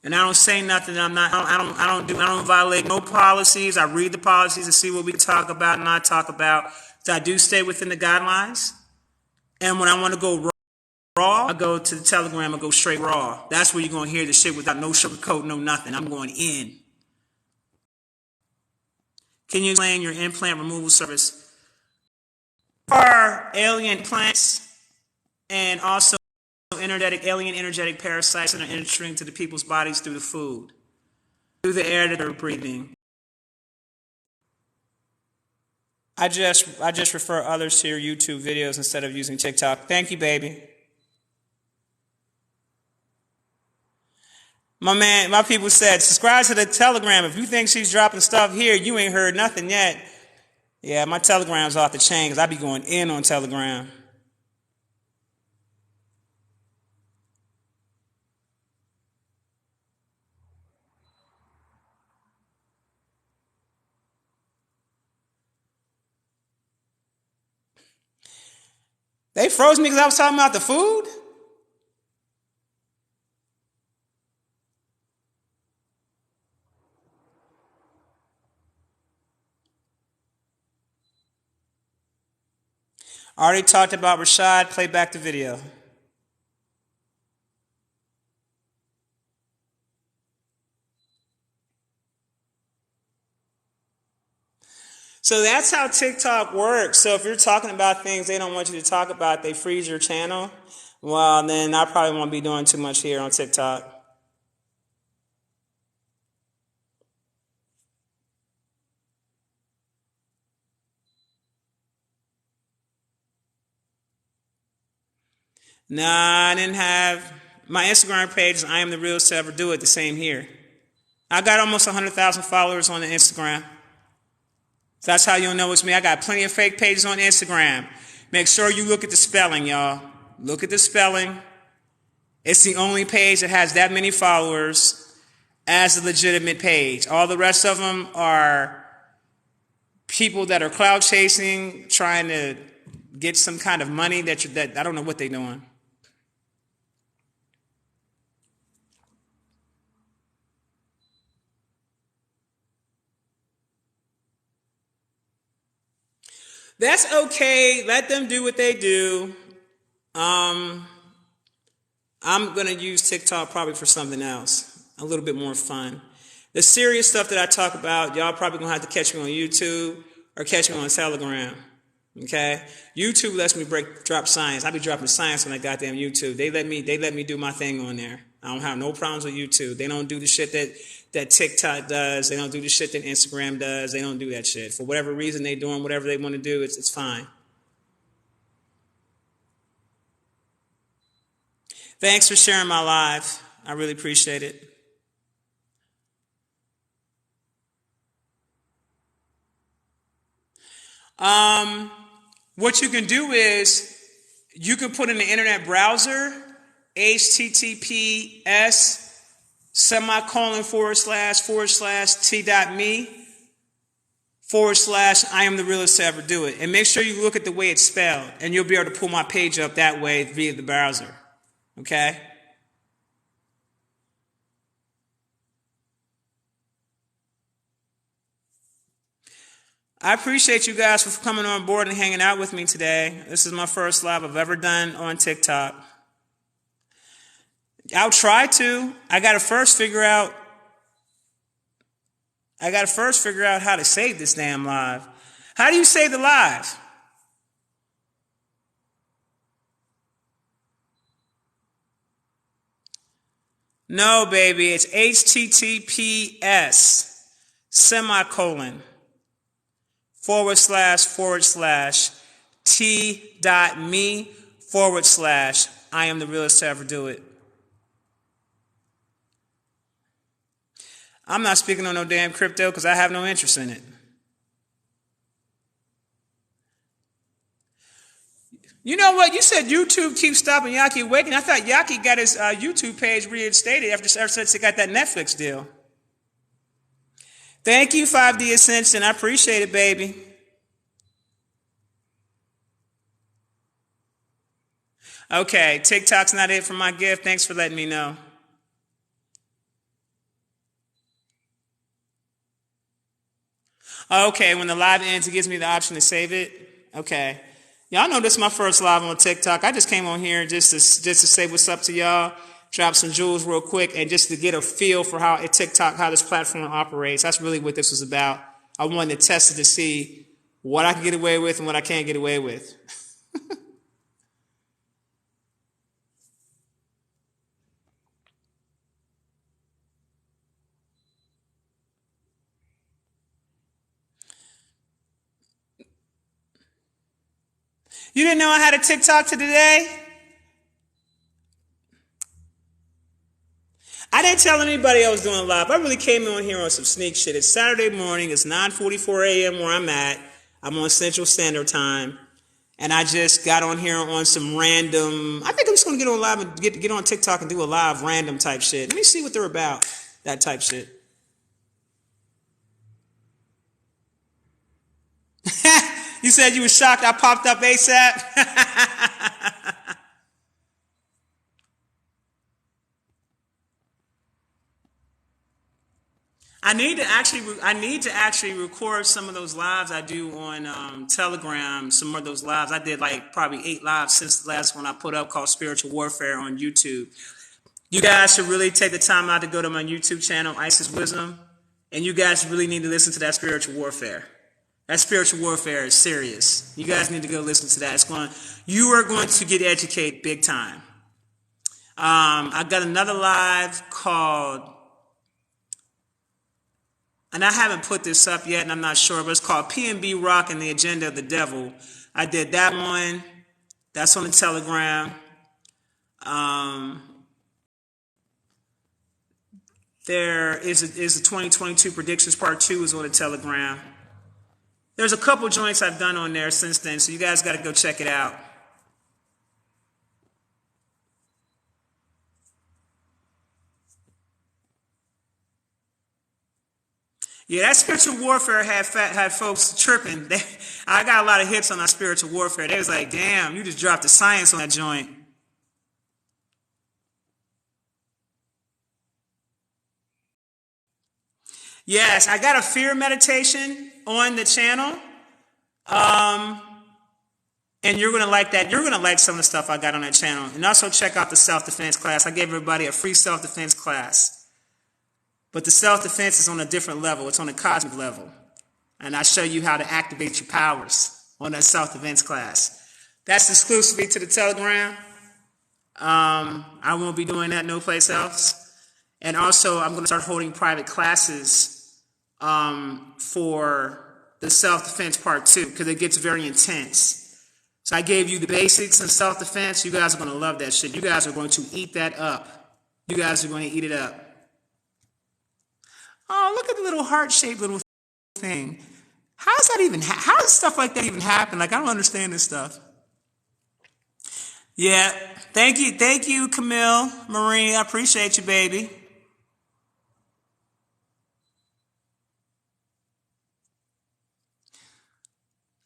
and I don't say nothing. I don't violate no policies. I read the policies and see what we can talk about and not talk about. So I do stay within the guidelines. And when I want to go raw, I go to the Telegram and go straight raw. That's where you're going to hear the shit without no sugarcoat, no nothing. I'm going in. Can you explain your implant removal service for alien plants and also alien energetic parasites that are entering to the people's bodies through the food, through the air that they're breathing? I just refer others to your YouTube videos instead of using TikTok. Thank you, baby. My people said, subscribe to the Telegram. If you think she's dropping stuff here, you ain't heard nothing yet. Yeah, my Telegram's off the chain because I be going in on Telegram. They froze me because I was talking about the food? I already talked about Rashad. Play back the video. So that's how TikTok works. So if you're talking about things they don't want you to talk about, they freeze your channel. Well, then I probably won't be doing too much here on TikTok. Nah, I didn't have my Instagram page. I am the realest to ever do it. The same here. I got almost 100,000 followers on the Instagram. So that's how you'll know it's me. I got plenty of fake pages on Instagram. Make sure you look at the spelling, y'all. Look at the spelling. It's the only page that has that many followers as a legitimate page. All the rest of them are people that are cloud chasing, trying to get some kind of money that I don't know what they're doing. That's okay. Let them do what they do. I'm going to use TikTok probably for something else, a little bit more fun. The serious stuff that I talk about, y'all probably going to have to catch me on YouTube or catch me on Telegram. Okay, YouTube lets me drop science. I be dropping science on that goddamn YouTube. They let me do my thing on there. I don't have no problems with YouTube. They don't do the shit that TikTok does. They don't do the shit that Instagram does. They don't do that shit. For whatever reason, they doing whatever they want to do. It's fine. Thanks for sharing my live. I really appreciate it. What you can do is you can put in the internet browser https /t.me/I am the realest to ever do it, and make sure you look at the way it's spelled, and you'll be able to pull my page up that way via the browser. Okay. I appreciate you guys for coming on board and hanging out with me today. This is my first live I've ever done on TikTok. I'll try to. I gotta first figure out how to save this damn live. How do you save the live? No, baby, it's https:// I am the realest to ever do it. I'm not speaking on no damn crypto because I have no interest in it. You know what? You said YouTube keeps stopping Yaki Awakening. I thought Yaki got his YouTube page reinstated ever since he got that Netflix deal. Thank you, 5D Ascension. I appreciate it, baby. Okay, TikTok's not it for my gift. Thanks for letting me know. Okay, when the live ends, it gives me the option to save it. Okay. Y'all know this is my first live on TikTok. I just came on here just to say what's up to y'all, drop some jewels real quick, and just to get a feel for how this platform operates. That's really what this was about. I wanted to test it to see what I can get away with and what I can't get away with. You didn't know I had a TikTok today? I didn't tell anybody I was doing a live. I really came on here on some sneak shit. It's Saturday morning. It's 9:44 a.m. where I'm at. I'm on Central Standard Time. And I just got on here on some random... I think I'm just going to get on live and get on TikTok and do a live random type shit. Let me see what they're about. That type shit. You said you were shocked I popped up ASAP? I need to actually record some of those lives I do on Telegram. Some of those lives I did, like probably 8 lives since the last one I put up, called Spiritual Warfare, on YouTube. You guys should really take the time out to go to my YouTube channel, Isis Wisdom, and you guys really need to listen to that Spiritual Warfare. That Spiritual Warfare is serious. You guys need to go listen to that. You are going to get educated big time. I got another live called, and I haven't put this up yet, and I'm not sure, but it's called P&B Rock and the Agenda of the Devil. I did that one. That's on the Telegram. There is a 2022 Predictions Part 2 is on the Telegram. There's a couple joints I've done on there since then, so you guys got to go check it out. Yeah, that Spiritual Warfare had folks tripping. I got a lot of hits on that Spiritual Warfare. They was like, damn, you just dropped the science on that joint. Yes, I got a fear meditation on the channel. And you're going to like that. You're going to like some of the stuff I got on that channel. And also check out the self-defense class. I gave everybody a free self-defense class. But the self-defense is on a different level. It's on a cosmic level. And I show you how to activate your powers. on that self-defense class. That's exclusively to the Telegram. I won't be doing that no place else. And also, I'm going to start holding private classes for the self-defense part 2, because it gets very intense. So I gave you the basics of self-defense. You guys are going to love that shit. You guys are going to eat that up. You guys are going to eat it up. Oh, look at the little heart-shaped little thing. How does that even how does stuff like that even happen? Like, I don't understand this stuff. Yeah, thank you, Camille, Marie. I appreciate you, baby.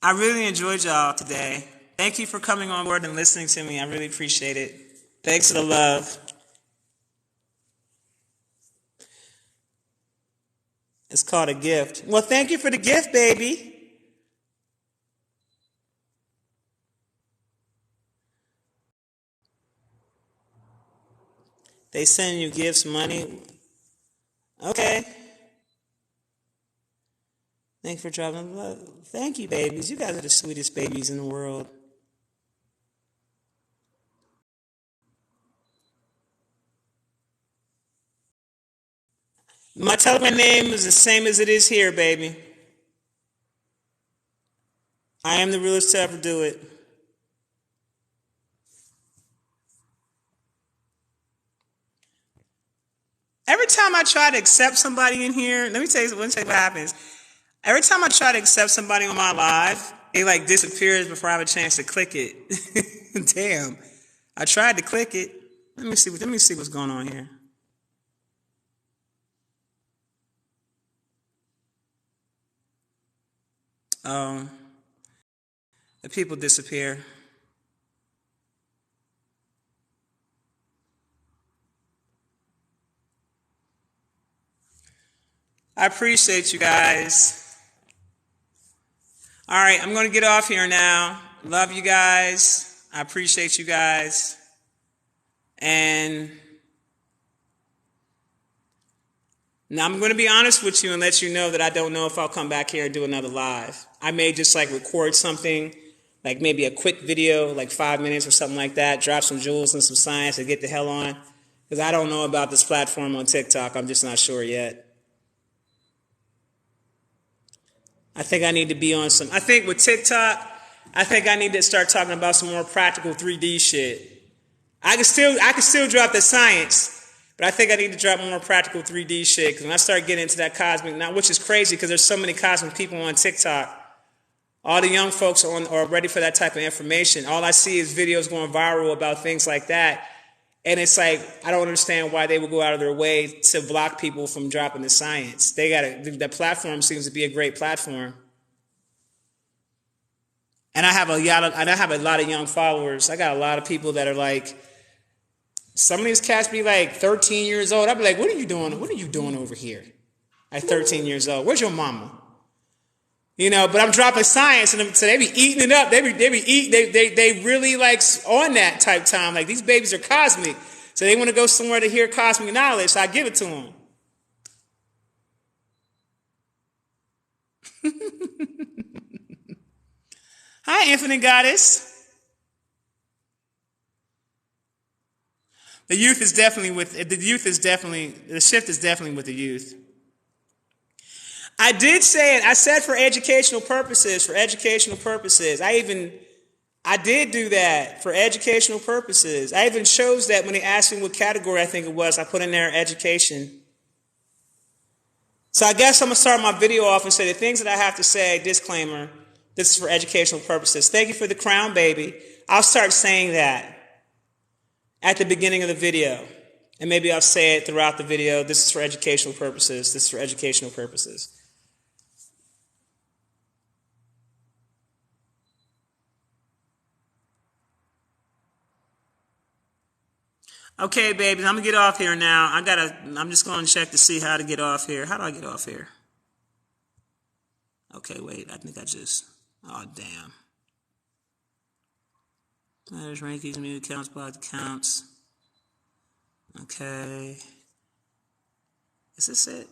I really enjoyed y'all today. Thank you for coming on board and listening to me. I really appreciate it. Thanks for the love. It's called a gift. Well, thank you for the gift, baby. They send you gifts, money. Okay. Thank you for dropping love. Thank you, babies. You guys are the sweetest babies in the world. My Telegram name is the same as it is here, baby. I am the realest to ever do it. Every time I try to accept somebody in here, let me tell you what happens. Every time I try to accept somebody on my live, it like disappears before I have a chance to click it. Damn. I tried to click it. Let me see what's going on here. The people disappear. I appreciate you guys. All right, I'm going to get off here now. Love you guys. I appreciate you guys. And now I'm going to be honest with you and let you know that I don't know if I'll come back here and do another live. I may just like record something, like maybe a quick video, like 5 minutes or something like that, drop some jewels and some science and get the hell on. Because I don't know about this platform on TikTok. I'm just not sure yet. I think I need to be on some. I think with TikTok, I think I need to start talking about some more practical 3D shit. I can still drop the science, but I think I need to drop more practical 3D shit. Because when I start getting into that cosmic now, which is crazy because there's so many cosmic people on TikTok, all the young folks are ready for that type of information. All I see is videos going viral about things like that. And it's like, I don't understand why they would go out of their way to block people from dropping the science. That platform seems to be a great platform. And I have a lot of young followers. I got a lot of people that are like, some of these cats be like 13 years old. I'd be like, what are you doing? What are you doing over here at 13 years old? Where's your mama? You know, but I'm dropping science, and so they be eating it up. They really like on that type time. Like, these babies are cosmic, so they want to go somewhere to hear cosmic knowledge. So I give it to them. Hi, Infinite Goddess. The shift is definitely with the youth. I did say it. I said for educational purposes. I did do that for educational purposes. I even chose that when they asked me what category I think it was. I put in there education. So I guess I'm going to start my video off and say the things that I have to say, disclaimer, this is for educational purposes. Thank you for the crown, baby. I'll start saying that at the beginning of the video. And maybe I'll say it throughout the video. This is for educational purposes. This is for educational purposes. Okay, babies, I'm going to get off here now. I'm just going to check to see how to get off here. How do I get off here? Okay, wait, oh, damn. There's rankings, mute accounts, blocked accounts. Okay. Is this it?